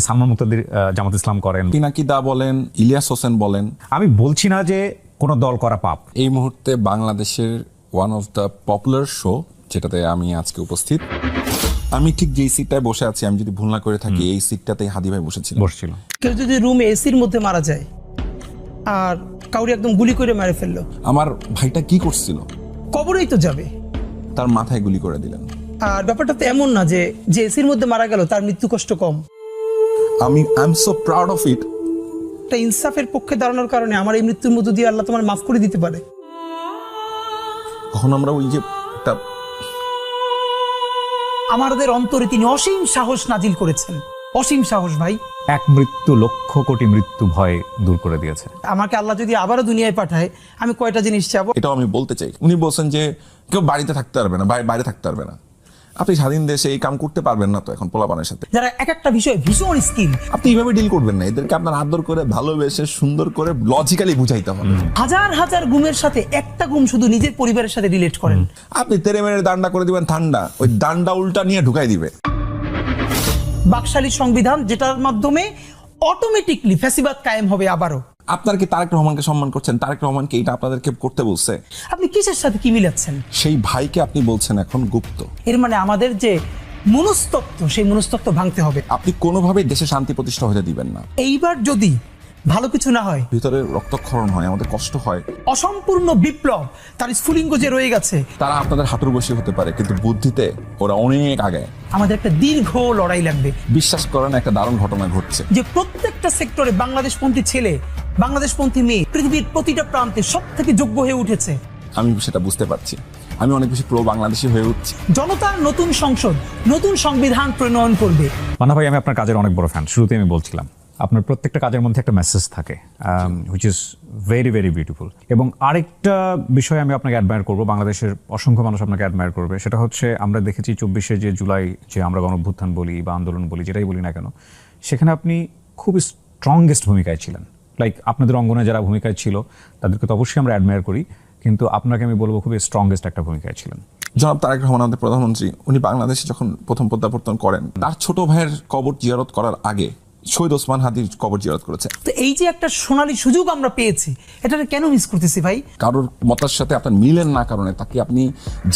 সালমান মুক্তাদির জামাত ইসলাম করেন, পিনাকি দা বলেন, ইলিয়াস হোসেন বলেন। আমি বলছি না যে কোনো দল করা পাপ। এই মুহূর্তে বাংলাদেশের one of the popular show যেটাতে আমি আজকে উপস্থিত, আমি ঠিক যেই সিটটায় বসে আছি, আমি যদি ভুল না করে থাকি এই সিটটাতেই হাদি ভাই বসছিল। কেউ যদি রুমে এসির মধ্যে মারা যায় আর কাউরি একদম গুলি করে মেরে ফেললো, আমার ভাইটা কি করছিল? কবরেই তো যাবে। তার মাথায় গুলি করে দিলেন। আর ব্যাপারটা তো এমন না যে যে এসির মধ্যে মারা গেল তার মৃত্যু কষ্ট কম। I am so proud of it. একটা ইনসাফের পক্ষে দাঁড়ানোর কারণে আমার এই মৃত্যুর মধ্য দিয়ে আল্লাহ তোমার মাফ করে দিতে পারে। কখন আমরা ওই যে একটা আমাদের অন্তরে তিনি অসীম সাহস নাজিল করেছেন, অসীম সাহস ভাই। এক মৃত্যু লক্ষ কোটি মৃত্যু ভয় দূর করে দিয়েছে। আমাকে আল্লাহ যদি আবারও দুনিয়ায় পাঠায়, আমি কয়টা জিনিস চাবো? এটাও আমি বলতে চাই। উনি বলছেন যে কেউ বাড়িতে থাকতে পারবে না, বাইরে থাকতে পারবে না। আপনি স্বাধীন দেশে এই কাম করতে পারবেন না তো এখন পোলাপানের সাথে, যারা এক একটা বিষয়ে ভীষণ স্কিল। আপনি এইভাবে ডিল করবেন না। এদেরকে আপনার আদর করে, ভালোবেসে, সুন্দর করে, লজিক্যালি বুঝাইতে হবে। হাজার হাজার গুমের সাথে একটা গুম শুধু নিজের পরিবারের সাথে রিলেট করেন। আপনি তেরে মেরে দান্ডা করে দিবেন ঠান্ডা, ওই দান্ডা উল্টা নিয়ে ঢুকাই দিবে। বাকশালী সংবিধান যেটার মাধ্যমে অটোমেটিকলি ফ্যাসিবাদ কায়েম হবে আবারও। আপনার কি তারেক রহমানকে সম্মান করছেন? তারেক রহমানকে এটা আপনাদেরকে করতে বলছে? আপনি কিসের সাথে কি মিলাচ্ছেন? সেই ভাইকে আপনি বলছেন এখন গুপ্ত। এর মানে আমাদের যে মনস্তত্ত্ব, সেই মনস্তত্ত্ব ভাঙতে হবে। আপনি কোনোভাবেই দেশে শান্তি প্রতিষ্ঠা হতে দিবেন না। এইবার যদি ভালো কিছু না হয়, ভিতরে রক্তক্ষরণ হয়, আমাদের কষ্ট হয়, অসম্পূর্ণ বিপ্লব তার স্ফুলিঙ্গ যে রয়ে গেছে, তারা আপনাদের হাঁটুর বসে হতে পারে, কিন্তু বুদ্ধিতে ওরা অনেক আগে। আমাদের একটা দীর্ঘ লড়াই লাগবে। বিশ্বাস করেন, একটা দারুণ ঘটনা ঘটছে যে প্রত্যেকটা সেক্টরে বাংলাদেশপন্থী ছেলে, বাংলাদেশপন্থী মেয়ে পৃথিবীর প্রতিটা প্রান্তে সব থেকে যোগ্য হয়ে উঠেছে। আমি সেটা বুঝতে পারছি। আমি অনেক বেশি প্রো বাংলাদেশী হয়ে উঠছি। জনতার নতুন সংসদ, নতুন সংবিধান প্রণয়ন করবে। মান্না ভাই, আমি আপনার কাজের অনেক বড় ফ্যান। শুরুতে আমি বলছিলাম আপনার প্রত্যেকটা কাজের মধ্যে একটা মেসেজ থাকে, which is very very beautiful. এবং আরেকটা বিষয় আমি আপনাকে অ্যাডমায়ার করবো, বাংলাদেশের অসংখ্য মানুষ আপনাকে অ্যাডমায়ার করবে। সেটা হচ্ছে আমরা দেখেছি 24শে যে জুলাই, যে আমরা গণঅভ্যুত্থান বলি বা আন্দোলন বলি, যেটাই বলি না কেন, সেখানে আপনি খুবই স্ট্রংগেস্ট ভূমিকায় ছিলেন। লাইক আপনাদের অঙ্গনে যারা ভূমিকায় ছিল তাদেরকে তো অবশ্যই আমরা অ্যাডমায়ার করি, কিন্তু আপনাকে আমি বলবো খুবই স্ট্রংগেস্ট একটা ভূমিকায় ছিলেন। জনাব তারেক রহমান আমাদের প্রধানমন্ত্রী, উনি বাংলাদেশে যখন প্রথম প্রত্যাবর্তন করেন, তার ছোট ভাইয়ের কবর জিয়ারত করার আগে শহীদ ওসমান হাদির কবর জিয়ারত করেছে। তো এই যে একটা সোনালী সুযোগ আমরা পেয়েছি, এটা কেন মিস করতেছি ভাই? কারোর মতার সাথে আপনার মিলেন না কারণে তাকে আপনি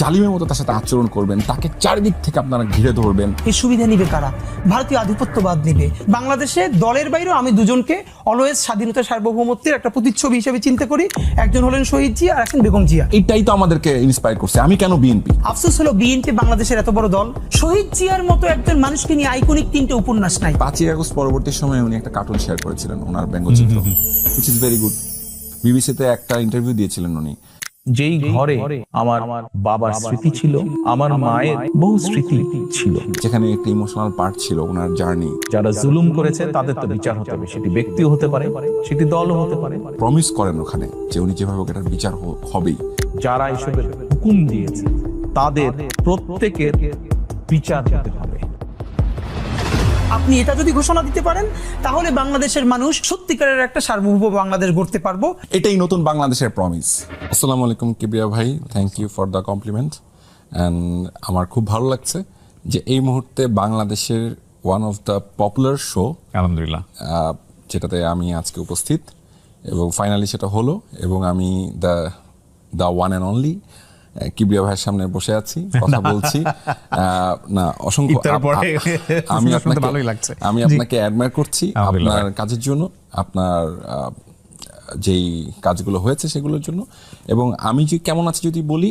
জালিমের মতো তার সাথে আচরণ করবেন, তাকে চারিদিক থেকে আপনারা ঘিরে ধরবেন। এই সুবিধা নিবে কারা? ভারতীয় আধিপত্যবাদ নিবে। বাংলাদেশে দলের বাইরেও আমি দুজনকে অলওয়েজ স্বাধীনতা সার্বভৌমত্বের একটা প্রতিচ্ছবি হিসেবে চিন্তা করি। একজন হলেন শহীদ জিয়া আর একজন বেগম জিয়া। এইটাই তো আমাদেরকে ইন্সপায়ার করছে। আমি কেন বিএনপি? আফসোস হলো বিএনপি বাংলাদেশের এত বড় দল, শহীদ জিয়ার মতো একজন মানুষকে নিয়ে আইকনিক 3টে উপন্যাস নাই। 5ই আগস্ট পরবর্তী সময়ে উনি একটা কার্টুন শেয়ার করেছিলেন, ওনার ব্যঙ্গচিত্র, হুইচ ইজ ভেরি গুড। বিবিসিতে একটা ইন্টারভিউ দিয়েছিলেন উনি। যেই ঘরে আমার বাবার স্মৃতি ছিল, আমার মায়ের বহু স্মৃতি ছিল, যেখানে একটা ইমোশনাল পার্ট ছিল ওনার জার্নি। যারা জুলুম করেছে তাদের তো বিচার হতে হবে। সেটি ব্যক্তিও হতে পারে, সেটি দলও হতে পারে। প্রমিস করেন ওখানে যে উনি যেভাবে এটার বিচার হবেই। যারা এসবের হুকুম দিয়েছে তাদের প্রত্যেকের বিচার হতে হবে। আপনি এটা যদি ঘোষণা দিতে পারেন, তাহলে বাংলাদেশের মানুষ সত্যিকারের একটা সার্বভৌম বাংলাদেশ গড়তে পারবো। এটাই নতুন বাংলাদেশের প্রমিস। আসসালামু আলাইকুম কিবরিয়া ভাই, thank you for the compliment. And আমার খুব ভালো লাগছে যে এই মুহূর্তে বাংলাদেশের one of the popular show, আলহামদুলিল্লাহ, যেটাতে আমি আজকে উপস্থিত, এবং ফাইনালি সেটা হলো, এবং আমি the one and only Kibria ভাইয়ের সামনে বসে আছি, কথা বলছি। না, অসংখ্য আমি আপনাকে অ্যাডমায়ার করছি আপনার কাজের জন্য, আপনার যেই কাজগুলো হয়েছে সেগুলোর জন্য। এবং আমি যে কেমন আছি যদি বলি,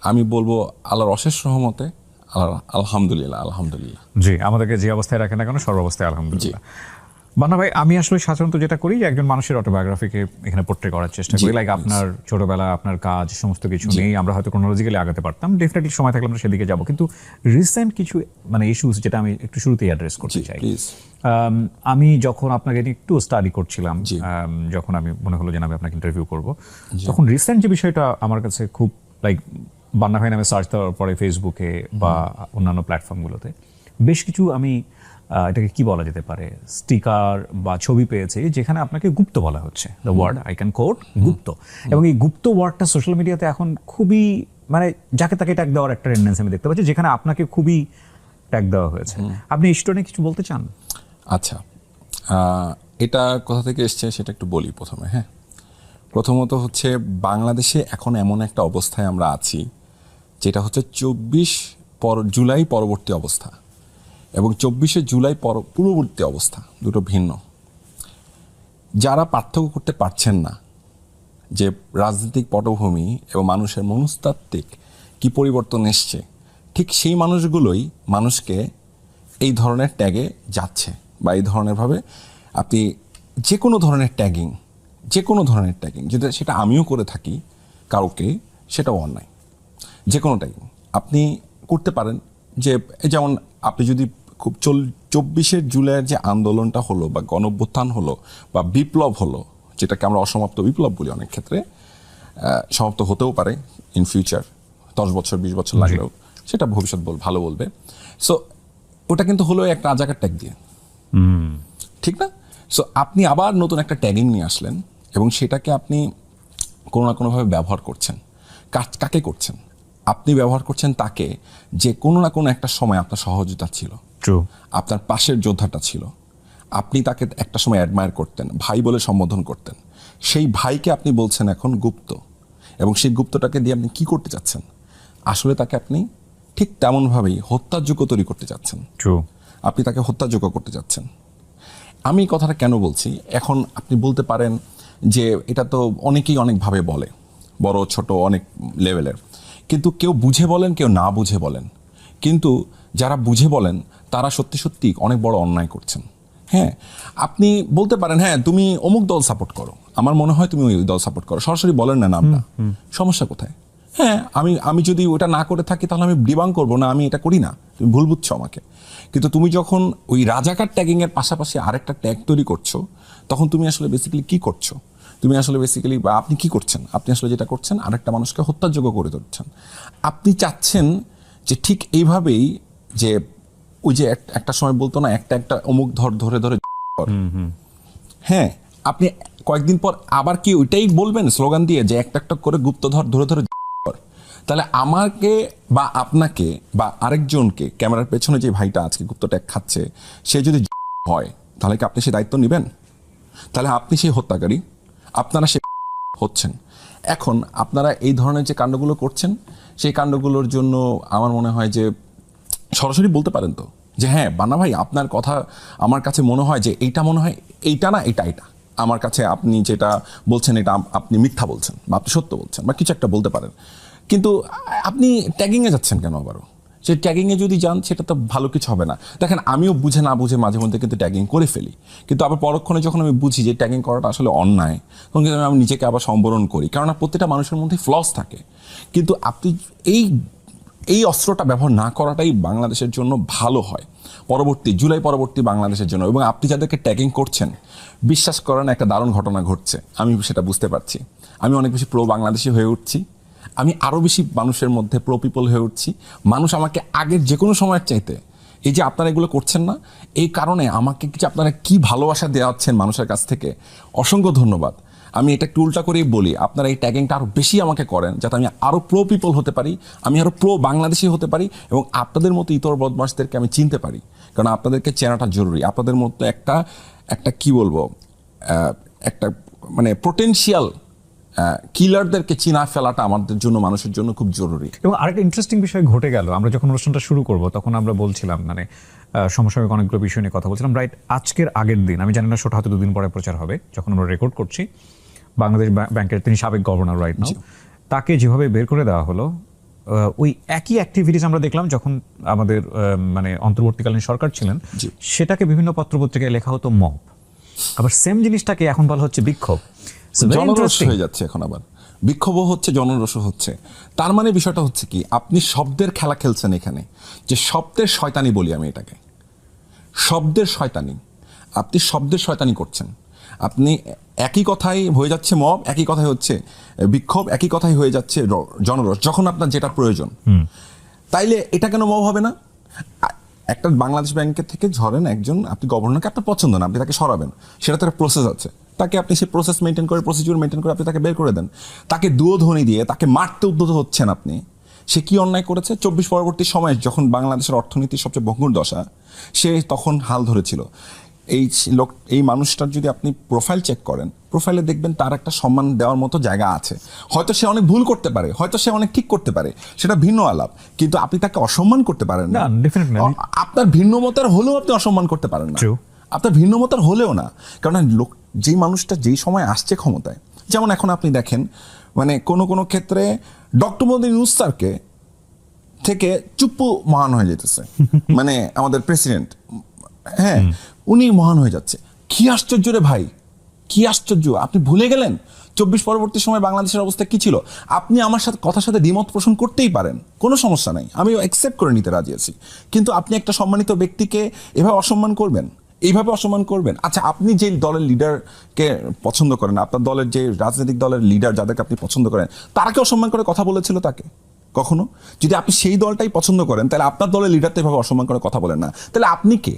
আমি বলবো আল্লাহর অশেষ রহমতে আলহামদুলিল্লাহ। আলহামদুলিল্লাহ। জি, আমাদেরকে যে অবস্থায় রাখেন না কেন, সর্বাবস্থায় আলহামদুলিল্লাহ। বান্না ভাই, আমি আসলে সাধারণত যেটা করি যে একজন মানুষের অটোবায়োগ্রাফিকে এখানে পোর্ট্রে করার চেষ্টা করি। লাইক আপনার ছোটবেলা, আপনার কাজ, সমস্ত কিছু নেই আমরা হয়তো ক্রোনোলজিক্যালি আগাতে পারতাম, ডেফিনেটলি সময় থাকলে আমরা সেদিকে যাব। কিন্তু রিসেন্ট কিছু ইস্যুস যেটা আমি একটু শুরুতেই অ্যাড্রেস করতে চাই। আমি যখন আপনাকে একটু স্টাডি করছিলাম, যখন আমি মনে হলো যে আমি আপনাকে ইন্টারভিউ করব, তখন রিসেন্ট যে বিষয়টা আমার কাছে খুব লাইক বান্না ভাই নামে সার্চ দেওয়ার পরে ফেসবুকে বা অন্যান্য প্ল্যাটফর্মগুলোতে বেশ কিছু আমি এটাকে কি বলা যেতে পারে, স্টিকার বা ছবি পেয়েছি যেখানে আপনাকে গুপ্ত বলা হচ্ছে, the word I can quote গুপ্ত। এবং এই গুপ্ত ওয়ার্ডটা সোশ্যাল মিডিয়াতে এখন খুবই যাকে তাকে ট্যাগ দেওয়ার একটা টেন্ডেন্সি আমি দেখতে পাচ্ছি, যেখানে আপনাকে খুবই ট্যাগ দেওয়া হয়েছে। আপনি এই স্টোরি কিছু বলতে চান? আচ্ছা, এটা কোথা থেকে এসছে সেটা একটু বলি প্রথমে। হ্যাঁ, প্রথমত হচ্ছে বাংলাদেশে এখন এমন একটা অবস্থায় আমরা আছি যেটা হচ্ছে 24 জুলাই পরবর্তী অবস্থা এবং 24শে জুলাই পূর্ববর্তী অবস্থা, দুটো ভিন্ন। যারা পার্থক্য করতে পারছেন না যে রাজনৈতিক পটভূমি এবং মানুষের মনস্তাত্ত্বিক কি পরিবর্তন এসছে, ঠিক সেই মানুষগুলোই মানুষকে এই ধরনের ট্যাগে যাচ্ছে বা এই ধরনেরভাবে আপনি যে কোনো ধরনের ট্যাগিং যদি সেটা আমিও করে থাকি কাউকে, সেটাও অন্যায়। যে কোনো ট্যাগিং আপনি করতে পারেন। যে যেমন আপনি যদি খুব 24শে জুলাইয়ের যে আন্দোলনটা হলো বা গণঅভ্যুত্থান হলো বা বিপ্লব হলো, যেটাকে আমরা অসমাপ্ত বিপ্লব বলি অনেক ক্ষেত্রে, সমাপ্ত হতেও পারে ইন ফিউচার, 10 বছর 20 বছর লাগলেও, সেটা ভবিষ্যৎ ভালো বলবে। সো ওটা কিন্তু হলো একটা রাজাকার ট্যাগ দিয়ে, ঠিক না? সো আপনি আবার নতুন একটা ট্যাগিং নিয়ে আসলেন এবং সেটাকে আপনি কোনো না কোনোভাবে ব্যবহার করছেন। কাকে করছেন? আপনি ব্যবহার করছেন তাকে যে কোনো না কোনো একটা সময় আপনার সহযোগিতা ছিল, আপনার পাশের যোদ্ধাটা ছিল, আপনি তাকে একটা সময় অ্যাডমায়ার করতেন, ভাই বলে সম্বোধন করতেন। সেই ভাইকে আপনি বলছেন এখন গুপ্ত, এবং সেই গুপ্তটাকে দিয়ে আপনি কি করতে চাচ্ছেন? আসলে তাকে আপনি ঠিক তেমনভাবেই হত্যাযোগ্য তৈরি করতে চাচ্ছেন। আপনি তাকে হত্যাযোগ্য করতে চাচ্ছেন। আমি কথাটা কেন বলছি, এখন আপনি বলতে পারেন যে এটা তো অনেকেই অনেকভাবে বলে, বড় ছোট অনেক লেভেলের, কিন্তু কেউ বুঝে বলেন, কেউ না বুঝে বলেন। কিন্তু যারা বুঝে বলেন তারা সত্যি সত্যি অনেক বড় অন্যায় করছেন। হ্যাঁ, আপনি বলতে পারেন হ্যাঁ তুমি অমুক দল সাপোর্ট করো, আমার মনে হয় তুমি ওই দল সাপোর্ট করো, সরাসরি বলেন না নামটা, সমস্যা কোথায়? হ্যাঁ, আমি যদি ওটা না করে থাকি তাহলে আমি ডিবাং করবো না, আমি এটা করি না, তুমি ভুল বুঝছো আমাকে। কিন্তু তুমি যখন ওই রাজাকার ট্যাগিংয়ের পাশাপাশি আরেকটা ট্যাগ তৈরি করছো, তখন তুমি আসলে বেসিক্যালি কি করছো? তুমি আসলে বেসিক্যালি আপনি কি করছেন? আপনি আসলে যেটা করছেন আরেকটা মানুষকে হত্যাযোগ্য করে তুলছেন। আপনি চাচ্ছেন যে ঠিক এইভাবেই, যে ওই যে একটা সময় বলতো না, একটা অমুক ধরে হ্যাঁ, আপনি কয়েকদিন পর আবার কি ওইটাই বলবেন স্লোগান দিয়ে যে একটা করে গুপ্তধর ধরে তাহলে আমাকে বা আপনাকে বা আরেকজনকে, ক্যামেরার পেছনে যে ভাইটা আজকে গুপ্ত ট্যাগ খাচ্ছে, সে যদি হয় তাহলে কি আপনি সেই দায়িত্ব নেবেন? তাহলে আপনি সেই হত্যাকারী, আপনারা সে হচ্ছেন। এখন আপনারা এই ধরনের যে কাণ্ডগুলো করছেন, সেই কাণ্ডগুলোর জন্য আমার মনে হয় যে সরাসরি বলতে পারেন তো যে হ্যাঁ বান্না ভাই, আপনার কথা আমার কাছে মনে হয় যে এইটা মনে হয় এইটা না, এটা আমার কাছে আপনি যেটা বলছেন এটা আপনি মিথ্যা বলছেন বা আপনি সত্য বলছেন বা কিছু একটা বলতে পারেন। কিন্তু আপনি ট্যাগিংয়ে যাচ্ছেন কেন আবারও? সেই ট্যাগিংয়ে যদি যান সেটা তো ভালো কিছু হবে না। দেখেন, আমিও বুঝে না বুঝে মাঝে মধ্যে কিন্তু ট্যাগিং করে ফেলি, কিন্তু আবার পরক্ষণে যখন আমি বুঝি যে ট্যাগিং করাটা আসলে অন্যায়, তখন কিন্তু আমি নিজেকে আবার সম্বরণ করি, কেননা প্রত্যেকটা মানুষের মধ্যে ফ্লস থাকে। কিন্তু আপনি এই অস্ত্রটা ব্যবহার না করাটাই বাংলাদেশের জন্য ভালো হয়, জুলাই পরবর্তী বাংলাদেশের জন্য। এবং আপনি যাদেরকে ট্যাগিং করছেন, বিশ্বাস করেন একটা দারুণ ঘটনা ঘটছে, আমি সেটা বুঝতে পারছি। আমি অনেক বেশি প্রো বাংলাদেশি হয়ে উঠছি, আমি আরও বেশি মানুষের মধ্যে প্রো পিপল হয়ে উঠছি। মানুষ আমাকে আগের যে কোনো সময়ের চাইতে, এই যে আপনারা এগুলো করছেন না, এই কারণে আমাকে কিছু আপনারা কি ভালোবাসা দেওয়াচ্ছেন মানুষের কাছ থেকে, অসংখ্য ধন্যবাদ। আমি এটা একটু উল্টা করেই বলি, আপনারা এই ট্যাগিংটা আরও বেশি আমাকে করেন, যাতে আমি আরও প্রো পিপল হতে পারি, আমি আরও প্রো বাংলাদেশি হতে পারি, এবং আপনাদের মতো ইতর বদমাশদেরকে আমি চিনতে পারি। কারণ আপনাদেরকে চেনাটা জরুরি। আপনাদের মতো একটা কি বলবো, একটা মানে পোটেনশিয়াল কিলারদেরকে চিনা ফেলাটা আমাদের জন্য, মানুষের জন্য খুব জরুরি। এবং আরেকটা ইন্টারেস্টিং বিষয় ঘটে গেল, আমরা যখন অনুষ্ঠানটা শুরু করব তখন আমরা বলছিলাম, মানে সমসাময়িক অনেকগুলো বিষয় নিয়ে কথা বলছিলাম। রাইট, আজকের আগের দিন, আমি জানি না শোটা হয়তো 2 দিন পরে প্রচার হবে, যখন আমরা রেকর্ড করছি, বাংলাদেশ ব্যাংকের তিনি সাবেক গভর্নর রাইট নাও, তাকে যেভাবে বের করে দেওয়া হলো, ওই একই অ্যাক্টিভিটিস আমরা দেখলাম যখন আমাদের মানে অন্তর্বর্তীকালীন সরকার ছিলেন, সেটাকে বিভিন্ন পত্রপত্রিকায় লেখা হতো মব, আবার সেম জিনিসটাকে এখন বলা হচ্ছে বিক্ষোভ। জনরোষ হয়ে যাচ্ছে এখন, আবার বিক্ষোভও হচ্ছে, জনরোষও হচ্ছে। তার মানে বিষয়টা হচ্ছে কি, আপনি শব্দের খেলা খেলছেন এখানে, যে শব্দের শয়তানি বলি আমি এটাকে, শব্দের শয়তানি। আপনি শব্দের শয়তানি করছেন। আপনি একই কথাই হয়ে যাচ্ছে মব, একই কথাই হচ্ছে বিক্ষোভ, একই কথাই হয়ে যাচ্ছে জনরোষ, যখন আপনার যেটা প্রয়োজন। তাইলে এটা কেন মব হবে না? একটা বাংলাদেশ ব্যাংকের থেকে ঝরেন একজন, আপনি গভর্নরকে আপনার পছন্দ না, আপনি তাকে সরাবেন, সেটা তো একটা প্রসেস আছে, তাকে আপনি সেই প্রসেস মেনটেন করে, প্রসিডিউর মেনটেন করে আপনি তাকে বের করে দেন। তাকে দুয়োধ্বনি দিয়ে তাকে মারতে উদ্যত হচ্ছেন আপনি। সে কি অন্যায় করেছে? 24 পরবর্তী সময়ে যখন বাংলাদেশের অর্থনীতির সবচেয়ে ভঙ্গুর দশা, সে তখন হাল ধরেছিল। এই মানুষটার যদি আপনি প্রোফাইল চেক করেন, প্রোফাইলে দেখবেন তার একটা সম্মান দেওয়ার মতো জায়গা আছে। হয়তো সে অনেক ভুল করতে পারে, হয়তো সে অনেক ঠিক করতে পারে, সেটা ভিন্ন আলাপ, কিন্তু আপনি তাকে অসম্মান করতে পারেন না। না, definitely না। আপনার ভিন্ন মতের হলেও আপনি অসম্মান করতে পারেন না। True. আপনার ভিন্ন মতের হলেও না, কারণ যেই মানুষটা যেই সময় আসছে ক্ষমতায়, যেমন এখন আপনি দেখেন মানে কোনো ক্ষেত্রে ডক্টর মোহাম্মদ ইউনূস স্যারকে থেকে চুপ্পু মহান হয়ে যেতেছে, মানে আমাদের প্রেসিডেন্ট, হ্যাঁ উনি মহান হয়ে যাচ্ছে। কি আশ্চর্য রে ভাই, কি আশ্চর্য! আপনি ভুলে গেলেন 24 পরবর্তী সময় বাংলাদেশের অবস্থা কি ছিল? আপনি আমার সাথে কথার সাথে দ্বিমত পোষণ করতেই পারেন, কোনো সমস্যা নাই, আমি অ্যাকসেপ্ট করে নিতে রাজি আছি, কিন্তু আপনি একটা সম্মানিত ব্যক্তিকে এভাবে অসম্মান করবেন, এইভাবে অসম্মান করবেন। আচ্ছা, আপনি যে দলের লিডারকে পছন্দ করেন, আপনার দলের যে রাজনৈতিক দলের লিডার যাদেরকে আপনি পছন্দ করেন, তারাকে অসম্মান করে কথা বলেছিল তাকে কখনো? যদি আপনি সেই দলটাই পছন্দ করেন, তাহলে আপনার দলের লিডারকে এভাবে অসম্মান করে কথা বলেন না। তাহলে আপনি কে?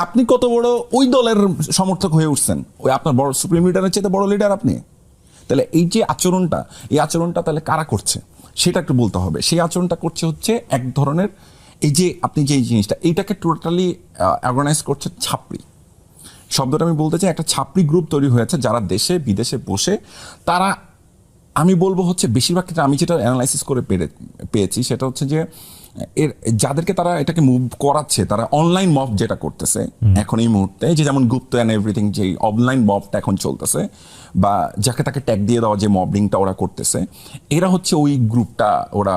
আপনি কত বড় ওই দলের সমর্থক হয়ে উঠছেন? ওই আপনার বড় সুপ্রিম লিডারের চেয়ে বড় লিডার আপনি। তাহলে এই যে আচরণটা, এই আচরণটা তাহলে কারা করছে সেটা একটু বলতে হবে। সেই আচরণটা করছে হচ্ছে এক ধরনের, এই যে আপনি যে জিনিসটা, এইটাকে টোটালি অর্গানাইজ করছে ছাপড়ি। শব্দটা আমি বলতে চাই, একটা ছাপড়ি গ্রুপ তৈরি হয়েছে যারা দেশে বিদেশে বসে, তারা আমি বলবো হচ্ছে বেশিরভাগ ক্ষেত্রে আমি যেটা অ্যানালাইসিস করে পেয়েছি সেটা হচ্ছে যে এর যাদেরকে তারা এটাকে মুভ করাচ্ছে, তারা অনলাইন মব যেটা করতেছে এখন এই মুহূর্তে, যে যেমন গুপ্ত অ্যান্ড এভরিথিং, যে অনলাইন মবটা এখন চলতেছে, বা যাকে তাকে ট্যাগ দিয়ে দেওয়া যে মবলিংটা ওরা করতেছে, এরা হচ্ছে ওই গ্রুপটা ওরা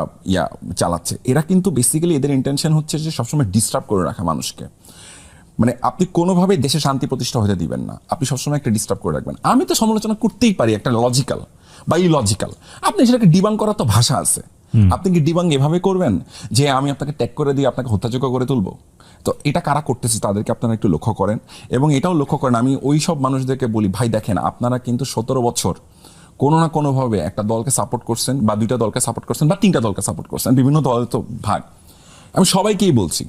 চালাচ্ছে। এরা কিন্তু বেসিক্যালি এদের ইন্টেনশন হচ্ছে যে সবসময় ডিস্টার্ব করে রাখা মানুষকে। মানে আপনি কোনোভাবে দেশে শান্তি প্রতিষ্ঠা হতে দিবেন না, আপনি সবসময় একটা ডিস্টার্ব করে রাখবেন। আমি তো সমালোচনা করতেই পারি একটা লজিক্যাল বা ইলজিক্যাল, আপনি সেটাকে ডিবাং করার তো ভাষা আছে। আপনি কি ডিবাং এভাবে করবেন যে আমি আপনাকে ট্যাগ করে দিয়ে আপনাকে হত্যাযোগ্য করে তুলবো? তো এটা কারা করতেছে তাদেরকে আপনারা একটু লক্ষ্য করেন, এবং এটাও লক্ষ্য করেন, আমি ওই সব মানুষদেরকে বলি, ভাই দেখেন, আপনারা কিন্তু 17 বছর কোনো না কোনোভাবে একটা দলকে সাপোর্ট করছেন, বা 2টা দলকে সাপোর্ট করছেন, বা 3টা দলকে সাপোর্ট করছেন, বিভিন্ন দলের তো ভাগ। আমি সবাইকেই বলছি,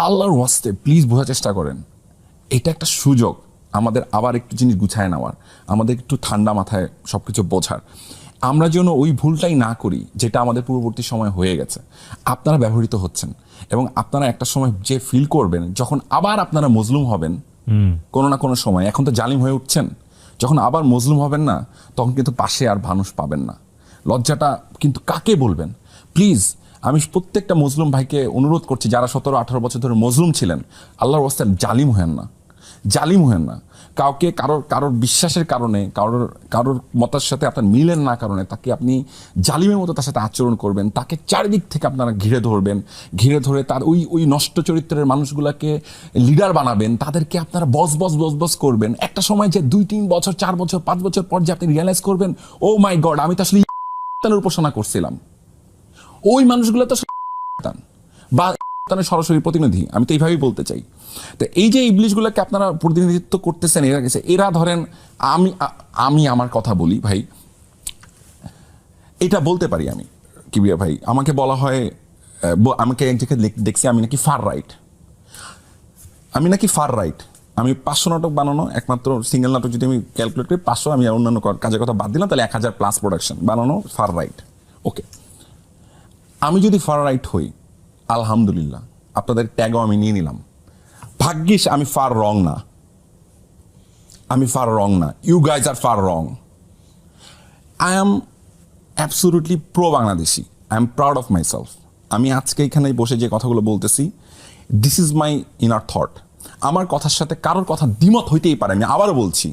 আল্লাহর ওয়াস্তে প্লিজ বোঝার চেষ্টা করেন, এটা একটা সুযোগ আমাদের আবার একটু জিনিস গুছায় নেওয়ার, আমাদের একটু ঠান্ডা মাথায় সবকিছু বোঝার। আমরা যেন ওই ভুলটাই না করি যেটা আমাদের পূর্ববর্তী সময় হয়ে গেছে। আপনারা ব্যবহৃত হচ্ছেন, এবং আপনারা একটা সময় যে ফিল করবেন যখন আবার আপনারা মজলুম হবেন কোনো না কোনো সময়, এখন তো জালিম হয়ে উঠছেন, যখন আবার মজলুম হবেন না, তখন কিন্তু পাশে আর মানুষ পাবেন না। লজ্জাটা কিন্তু কাকে বলবেন? প্লিজ আমি প্রত্যেকটা মজলুম ভাইকে অনুরোধ করছি, যারা 17-18 বছর ধরে মজলুম ছিলেন, আল্লাহর ওয়াস্তে জালিম হেন না, জালিম হেন না। কাউকে কারোর বিশ্বাসের কারণে, কারোর মতের সাথে আপনার মিলেন না কারণে তাকে আপনি জালিমের মতো তার সাথে আচরণ করবেন, তাকে চারিদিক থেকে আপনারা ঘিরে ধরবেন, ঘিরে ধরে তার ওই নষ্ট চরিত্রের মানুষগুলোকে লিডার বানাবেন, তাদেরকে আপনারা বস করবেন। একটা সময় যে 2-3 বছর 4 বছর 5 বছর পর যে আপনি রিয়েলাইজ করবেন, ও মাই গড, আমি তো আসলে উপাসনা করছিলাম, ওই মানুষগুলো তো বা সরাসরি প্রতিনিধি, আমি তো এইভাবেই বলতে চাই। তো এই যে ইবলিশগুলোকে আপনারা প্রতিনিধিত্ব করতেছেন, এরা ধরেন, আমি আমার কথা বলি ভাই, এটা বলতে পারি আমি, কিবিয়া ভাই, আমাকে বলা হয়, আমাকে এক জায়গায় দেখছি আমি নাকি ফার রাইট, আমি 500 নাটক বানানো, একমাত্র সিঙ্গেল নাটক যদি আমি ক্যালকুলেট করি 500, আমি অন্যান্য কাজের কথা বাদ দিলাম, তাহলে 1000+ প্রোডাকশন বানানো ফার রাইট। ওকে, আমি যদি ফার রাইট হই, আলহামদুলিল্লাহ, আপনাদের ট্যাগও আমি নিয়ে নিলাম। ভাগ্যিস আমি ফার রং না, you guys are far wrong. I am absolutely pro Bangladeshi, I am proud of my self. আমি আজকে এখানে বসে যে কথাগুলো বলতেছি, this is my inner thought. আমার কথার সাথে কারোর কথা দ্বিমত হইতেই পারে, আমি আবারও বলছি,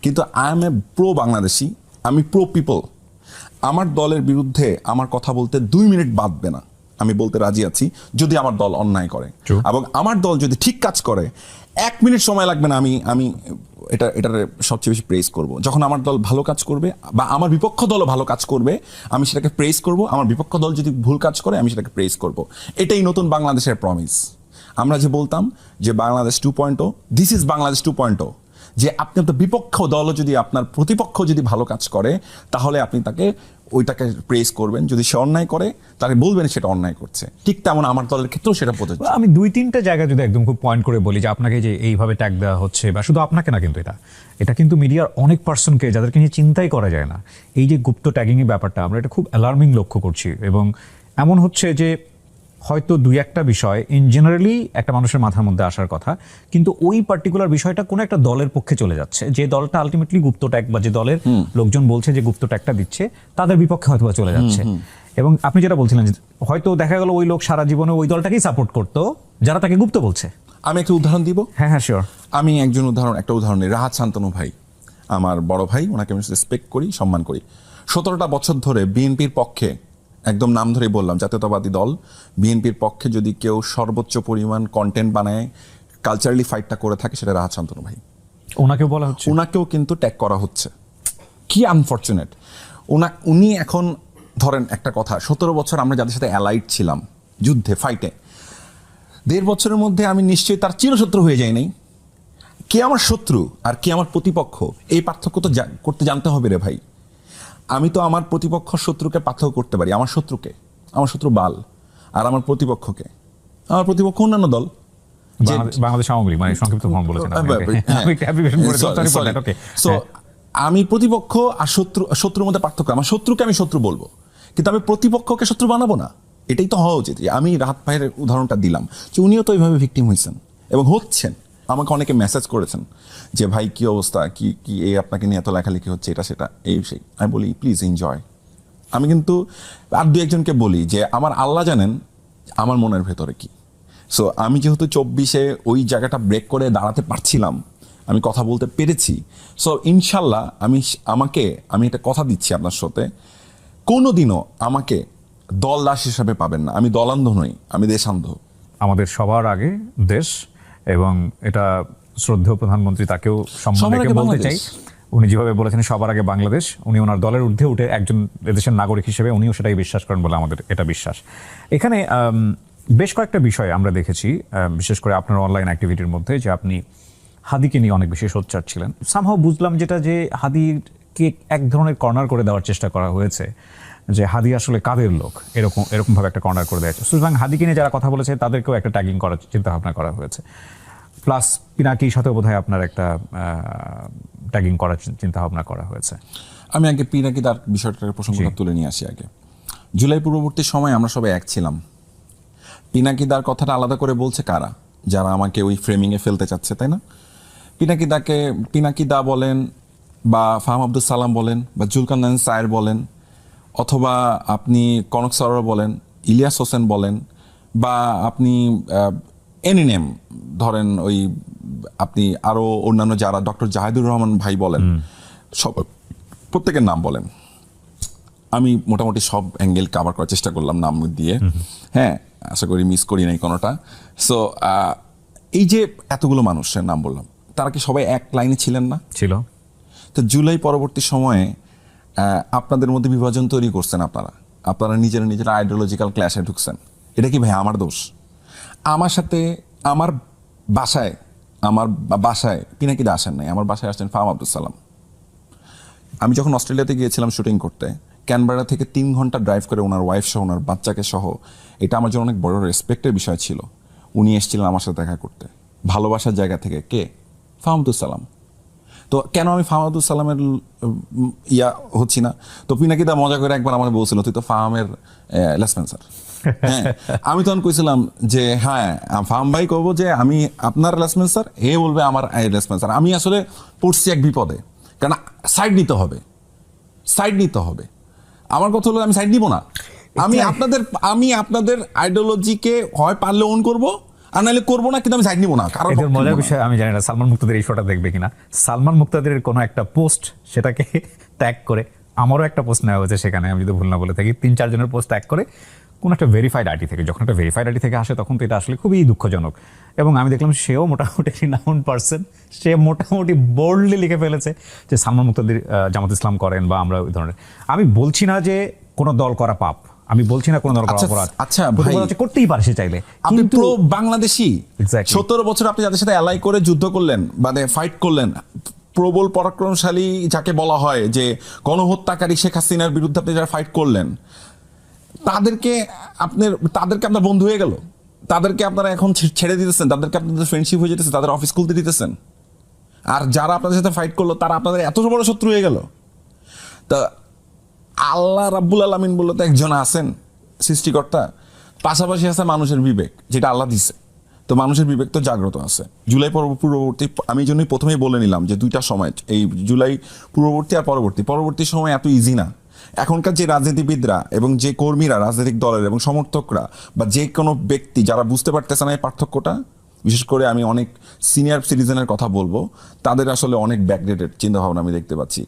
কিন্তু I M A pro Bangladeshi, আমি প্রো পিপল। আমার দলের বিরুদ্ধে আমার কথা বলতে 2 মিনিট বাদবে না, আমি বলতে রাজি আছি, যদি আমার দল অন্যায় করে, এবং আমার দল যদি ঠিক কাজ করে 1 মিনিট সময় লাগবে না, আমি এটার সবচেয়ে বেশি প্রেস করব। যখন আমার দল ভালো কাজ করবে, বা আমার বিপক্ষ দলও ভালো কাজ করবে, আমি সেটাকে প্রেস করব। আমার বিপক্ষ দল যদি ভুল কাজ করে, আমি সেটাকে প্রেস করব। এটাই নতুন বাংলাদেশের প্রমিস। আমরা যে বলতাম যে বাংলাদেশ 2.0, দিস ইজ বাংলাদেশ 2.0, যে আপনি আপনার বিপক্ষ দলও যদি, আপনার প্রতিপক্ষ যদি ভালো কাজ করে, তাহলে আপনি ওইটাকে প্রেস করবেন। যদি সে অন্যায় করে, তাহলে বলবেন সেটা অন্যায় করছে। ঠিক তেমন আমার দলের ক্ষেত্রেও সেটা প্রযোজ্য। আমি 2-3টা জায়গা যদি একদম খুব পয়েন্ট করে বলি, যে আপনাকে যে এইভাবে ট্যাগ দেওয়া হচ্ছে, বা শুধু আপনাকে না, কিন্তু এটা কিন্তু মিডিয়ার অনেক পার্সনকে, যাদেরকে নিয়ে চিন্তাই করা যায় না, এই যে গুপ্ত ট্যাগিং এর ব্যাপারটা, আমরা এটা খুব অ্যালার্মিং লক্ষ্য করছি। এবং এমন হচ্ছে যে হয়তো দুই একটা বিষয় ইন জেনারেলি একটা মানুষের মাথার মধ্যে আসার কথা, কিন্তু ওই পার্টিকুলার বিষয়টা কোনো একটা দলের পক্ষে চলে যাচ্ছে, যে দলটা আলটিমেটলি গুপ্ত ট্যাগ বা যে দলের লোকজন বলছে যে গুপ্ত ট্যাগটা দিচ্ছে তাদের বিপক্ষে হয়তো চলে যাচ্ছে। এবং আপনি যেটা বলছিলেন যে হয়তো দেখা গেল ওই লোক সারা জীবনে ওই দলটাকেই সাপোর্ট করতো যারা তাকে গুপ্ত বলছে। আমি একটা উদাহরণ দিব। হ্যাঁ হ্যাঁ শিওর। আমি একটা উদাহরণ নিই। রাহাত শান্তনু ভাই আমার বড় ভাই, ওনাকে আমি রেসপেক্ট করি, সম্মান করি। 17টা বছর ধরে বিএনপির পক্ষে, একদম নাম ধরেই বললাম, জাতীয়তাবাদী দল বিএনপির পক্ষে যদি কেউ সর্বোচ্চ পরিমাণ কন্টেন্ট বানায়, কালচারালি ফাইটটা করে থাকে, সেটা রাহাত শান্তনু ভাই। ওনাকেও বলা হচ্ছে, ওনাকেও কিন্তু ট্যাগ করা হচ্ছে। কি আনফরচুনেট। উনি এখন ধরেন একটা কথা, 17 বছর আমরা যাদের সাথে অ্যালাইড ছিলাম যুদ্ধে, ফাইটে, 1.5 বছরের মধ্যে আমি নিশ্চয়ই তার চিরশত্রু হয়ে যাই নাই। কে আমার শত্রু আর কে আমার প্রতিপক্ষ, এই পার্থক্য তো করতে জানতে হবে রে ভাই। আমি তো আমার প্রতিপক্ষ শত্রুকে পার্থক্য করতে পারি। আমার শত্রু বাল, আর আমার প্রতিপক্ষকে, আমার প্রতিপক্ষ অন্যান্য দল, বাংলাদেশ আওয়ামী লীগ, মানে সংক্ষিপ্ত ফর্ম বলেছেন। আমি প্রতিপক্ষ আর শত্রুর মধ্যে পার্থক্য। আমার শত্রুকে আমি শত্রু বলবো, কিন্তু আমি প্রতিপক্ষকে শত্রু বানাবো না। এটাই তো হওয়া উচিত। আমি রাহাত ভাইয়ের উদাহরণটা দিলাম যে উনিও তো এইভাবে ভিকটিম হয়েছেন এবং হচ্ছেন। আমাকে অনেকে মেসেজ করেছেন যে ভাই কি অবস্থা, কি এই আপনাকে নিয়ে এত লেখালেখি হচ্ছে, এটা সেটা এই সেই। আমি বলি প্লিজ এনজয়। আমি কিন্তু আর 2-1জনকে বলি যে আমার আল্লাহ জানেন আমার মনের ভেতরে কি। সো আমি যেহেতু 24-এ ওই জায়গাটা ব্রেক করে দাঁড়াতে পারছিলাম, আমি কথা বলতে পেরেছি। সো ইনশাল্লাহ আমি একটা কথা দিচ্ছি আপনার সাথে, কোনোদিনও আমাকে দল দাস হিসাবে পাবেন না। আমি দলান্ধ নই, আমি দেশান্ধ। আমাদের সবার আগে দেশ, এবং এটা শ্রদ্ধেয় প্রধানমন্ত্রী, তাকেও সম্মান রেখে বলতে চাই, উনি যেভাবে বলেছেন সবার আগে বাংলাদেশ, উনি ওনার দলের ঊর্ধ্বে উঠে একজন এদেশের নাগরিক হিসেবে উনিও সেটাই বিশ্বাস করেন বলে আমাদের এটা বিশ্বাস। এখানে বেশ কয়েকটা বিষয় আমরা দেখেছি, বিশেষ করে আপনার অনলাইন অ্যাক্টিভিটির মধ্যে, যে আপনি হাদিকে নিয়ে অনেক বেশি সোচ্চার ছিলেন। সামহাও বুঝলাম যেটা, যে হাদিকে এক ধরনের কর্নার করে দেওয়ার চেষ্টা করা হয়েছে, যে হাদি আসলে কাদের লোক, এরকম ভাবে একটা কর্নার করে দেওয়া হয়েছে। সুতরাং হাদিকে নিয়ে যারা কথা বলেছে তাদেরকেও একটা ট্যাগিং করার চিন্তা ভাবনা করা হয়েছে, প্লাস পিনাকির সাথে বোধহয় আপনার একটা ট্যাগিং করার চিন্তা ভাবনা করা হয়েছে। আমি আগে পিনাকি তার বিষয়টার প্রসঙ্গটা তুলে নিয়ে আসি। আগে জুলাই পূর্ববর্তী সময় আমরা সবাই এক ছিলাম। পিনাকি দার কথাটা আলাদা করে বলছে কারা, যারা আমাকে ওই ফ্রেমিংয়ে ফেলতে চাচ্ছে, তাই না? পিনাকি দা বলেন, বা ফাহাম আব্দুল সালাম বলেন, বা জুলকারনাইন সায়ের বলেন, অথবা আপনি কনক সরোয়ার বলেন, ইলিয়াস হোসেন বলেন, বা আপনি এনি নেম ধরেন, ওই আপনি আরো অন্যান্য যারা, ডক্টর জাহিদুর রহমান ভাই বলেন, সব প্রত্যেকের নাম বলেন। আমি মোটামুটি সব অ্যাঙ্গেল কভার করার চেষ্টা করলাম নাম দিয়ে। হ্যাঁ, আশা করি মিস করি নাই কোনোটা। সো এই যে এতগুলো মানুষের নাম বললাম, তারা কি সবাই এক লাইনে ছিলেন না? ছিল। তো জুলাই পরবর্তী সময়ে আপনাদের মধ্যে বিভাজন তৈরি করছেন। আপনারা নিজেরা আইডিওলজিক্যাল ক্ল্যাশে ঢুকছেন। এটা কি ভাই আমার দোষ? আমার সাথে আমার বাসায় পিনাকি দা আসেন নাই, আমার বাসায় আসছেন ফাহাম আব্দুল সালাম। আমি যখন অস্ট্রেলিয়াতে গিয়েছিলাম শুটিং করতে, ক্যানবেরা থেকে 3 ঘন্টা ড্রাইভ করে ওনার ওয়াইফ সহ, ওনার বাচ্চাকে সহ, এটা আমার জন্য অনেক বড় রেসপেক্টের বিষয় ছিল। উনি এসেছিলেন আমার সাথে দেখা করতে, ভালোবাসার জায়গা থেকে। কে? ফাহাম আব্দুল সালাম। তো কেন আমি ফাহাম আব্দুল সালামের হচ্ছি না? তো পিনাকি দা মজা করে একবার আমার বলছিল, তুই তো ফাহামের লেসপেন্সার। হ্যাঁ, আমি তখন কইছিলাম যে হ্যাঁ, ফাহাম ভাই কইবো যে আমি আপনার লেসপেন্সার, এ বলবে আমার লেসপেন্সার। আমি আসলে পড়ছি এক বিপদে, কারণ সাইড নিতে হবে। আমার কথা হলো আমি সাইড নিব না। আমি আপনাদের আইডিওলজিকে হয় পারলে ওন করবো, আর নাহলে করবো না, কিন্তু আমি সাইড নিব না। কারণ এদের মজার বিষয়, আমি জানি না সালমান মুক্তাদির এই শোটা দেখবে কিনা। সালমান মুক্তাদির কোনো একটা পোস্ট, সেটাকে ট্যাগ করে, আমারও একটা পোস্ট নেওয়া হয়েছে সেখানে, আমি যদি ভুল না বলে থাকি, 3-4 জনের পোস্ট ট্যাগ করে কোন একটা ভেরিফাইড আইডি থেকে। যখন একটা ভেরিফাইড আইডি থেকে আসে তখন তো এটা আসলে খুবই দুঃখজনক। এবং আমি দেখলাম সেও মোটামুটি রিনাউন্ড পারসন, সে মোটামুটি বোল্ডলি লিখে ফেলেছে যে সালমান মুক্তাদির জামাত ইসলাম করেন, বা আমরা ওই ধরনের। আমি বলছি না যে কোনো দল করা পাপ, আমি বলছি না কোনো দল করা অপরাধ। আচ্ছা ভাই, করতেই পারে সে চাইলে। আপনি প্রো বাংলাদেশি, 17 বছর আপনি যাদের সাথে অ্যালাই করে যুদ্ধ করলেন, মানে ফাইট করলেন, প্রবল পরাক্রমশালী যাকে বলা হয়, যে গণহত্যাকারী শেখ হাসিনার বিরুদ্ধে আপনি যারা ফাইট করলেন, তাদেরকে আপনার বন্ধু হয়ে গেল, তাদেরকে আপনারা এখন ছেড়ে দিতেছেন, তাদেরকে আপনাদের ফ্রেন্ডশিপ হয়ে যেতেছে, তাদের অফিস খুলতে দিতেছেন। আর যারা আপনাদের সাথে ফাইট করলো তারা আপনাদের এত বড় শত্রু হয়ে গেল। তা আল্লাহ রাব্বুল আলামিন বললো তো একজন আছেন সৃষ্টিকর্তা, পাশাপাশি আছে মানুষের বিবেক, যেটা আল্লাহ দিছে। তো মানুষের বিবেক তো জাগ্রত আছে। জুলাই পূর্ববর্তী, আমি এই জন্যই প্রথমেই বলে নিলাম যে দুইটা সময়, এই জুলাই পূর্ববর্তী আর পরবর্তী সময় এত ইজি না। এখনকার যে রাজনীতিবিদরা এবং যে কর্মীরা, রাজনৈতিক দলের এবং সমর্থকরা বা যে কোনো ব্যক্তি যারা বুঝতে পারতেছে না এই পার্থক্যটা, বিশেষ করে আমি অনেক সিনিয়র সিটিজেনের কথা বলবো, তাদের আসলে অনেক ব্যাকডেটেড চিন্তাভাবনা আমি দেখতে পাচ্ছি।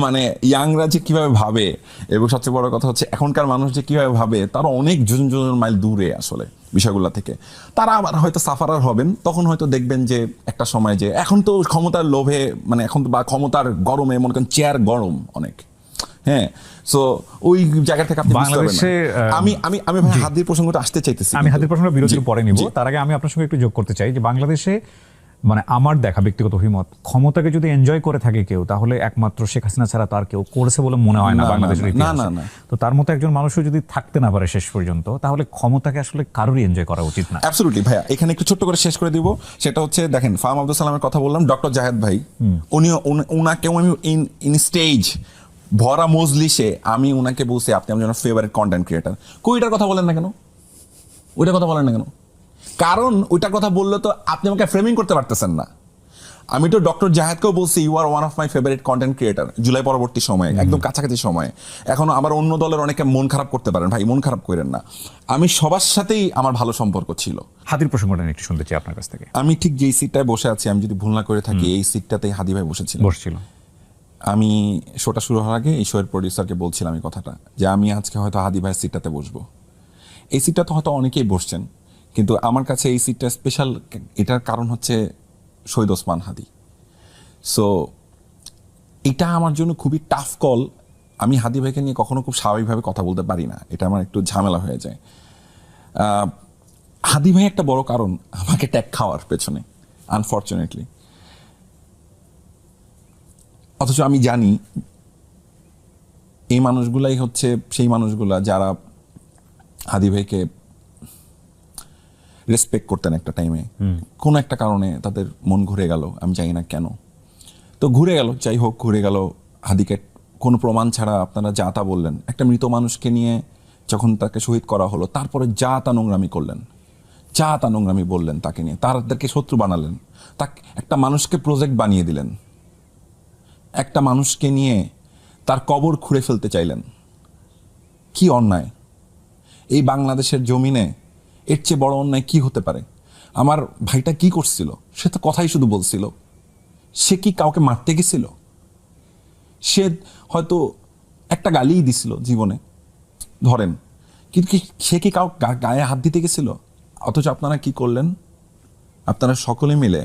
মানে ইয়াংরা যে কিভাবে ভাবে, এবং সবচেয়ে বড় কথা হচ্ছে এখনকার মানুষ যে কিভাবে ভাবে, তারা অনেক জন মাইল দূরে আসলে বিষয়গুলো থেকে। তারা আবার হয়তো সাফারার হবেন, তখন হয়তো দেখবেন যে একটা সময় যে এখন তো ক্ষমতার লোভে, মানে এখন তো বা ক্ষমতার গরমে মনে করেন চেয়ার গরম অনেক, হ্যাঁ। সো ওই জায়গা থেকে আপনি বুঝতে পারবেন না। আমি ভাই হাদির প্রসঙ্গটা আসতে চাইতেছি, আমি হাদির প্রসঙ্গ বিরতির পরে নিব। তার আগে আমি আপনার সঙ্গে একটু যোগ করতে চাই যে বাংলাদেশে, মানে আমার দেখা ব্যক্তিগত অভিমত, ক্ষমতাকে যদি এনজয় করে থাকে কেউ, তাহলে একমাত্র শেখ হাসিনা ছাড়া তার কেউ করেছে বলে মনে হয় না বাংলাদেশের ইতিহাসে। তো তার মতো একজন মানুষও যদি থাকতে না পারে শেষ পর্যন্ত, তাহলে ক্ষমতাকে আসলে কারোরই এনজয় করা উচিত না। অ্যাবসলিউটলি ভাইয়া, এখানে একটু ছোট্ট করে শেষ করে দিব। সেটা হচ্ছে দেখেন, ফাহাম আব্দুল সালামের কথা বললাম, ডক্টর জাহেদ ভাই, উনাকেও আমি ইন স্টেজ ভরা মজলিসে আমি উনাকে বলছি আপনি আমার ফেভারিট কন্টেন্ট ক্রিয়েটার। ওইটার কথা বলেন না কেন? ওইটার কথা বলেন না কেন? কারণ ওইটার কথা বললে তো আপনি আমাকে ফ্রেমিং করতে পারতেছেন না। আমি তো ডক্টর জাহেদকেও বলছি you are one of my favourite content creator July পরবর্তী সময়ে, একদম কাছাকাছি সময়ে। এখন আবার অন্য দলের অনেকে মন খারাপ করতে পারেন, ভাই মন খারাপ করেন না। আমি সবার সাথেই আমার ভালো সম্পর্ক ছিল। হাদির প্রসঙ্গটা একটু শুনতে চাই আপনার কাছ থেকে। আমি ঠিক যেই সিটটায় বসে আছি, আমি যদি ভুল না করে থাকি, এই সিটটাতেই হাদি ভাই বসেছিল। আমি শোটা শুরু হওয়ার আগে এই শোয়ের প্রডিউসারকে বলছিলাম এই কথাটা, যে আমি আজকে হয়তো হাদি ভাইয়ের সিটটাতে বসবো। এই সিটটাতে হয়তো অনেকেই বসছেন, কিন্তু আমার কাছে এই সিটটা স্পেশাল। এটার কারণ হচ্ছে শহীদ ওসমান হাদি। সো এটা আমার জন্য খুবই টাফ কল। আমি হাদি ভাইকে নিয়ে কখনো খুব স্বাভাবিকভাবে কথা বলতে পারি না, এটা আমার একটু ঝামেলা হয়ে যায়। হাদি ভাই একটা বড় কারণ আমাকে ট্যাগ খাওয়ার পেছনে, আনফর্চুনেটলি। অথচ আমি জানি এই মানুষগুলাই হচ্ছে সেই মানুষগুলা যারা হাদি ভাইকে রেসপেক্ট করতেন একটা টাইমে। কোনো একটা কারণে তাদের মন ঘুরে গেল, আমি জানি না কেন। তো ঘুরে গেল, যাই হোক ঘুরে গেল। হাদিকে কোনো প্রমাণ ছাড়া আপনারা যা তা বললেন। একটা মৃত মানুষকে নিয়ে যখন তাকে শহীদ করা হলো, তারপরে যা তা নোংরামি করলেন, যা তা নোংরামি বললেন তাকে নিয়ে, তাদেরকে শত্রু বানালেন। তাকে একটা মানুষকে প্রজেক্ট বানিয়ে দিলেন, একটা মানুষকে নিয়ে তার কবর খুঁড়ে ফেলতে চাইলেন। কি অন্যায়! এই বাংলাদেশের জমিনে এর চেয়ে বড় অন্যায় কি হতে পারে? আমার ভাইটা কি করছিল? সে তো কথাই শুধু বলছিল। সে কি কাউকে মারতে গেছিল? সে হয়তো একটা গালিই দিছিল জীবনে, ধরেন, কিন্তু সে কি কাউ গায়ে হাত দিতে গেছিল? অথচ আপনারা কি করলেন? আপনারা সকলে মিলে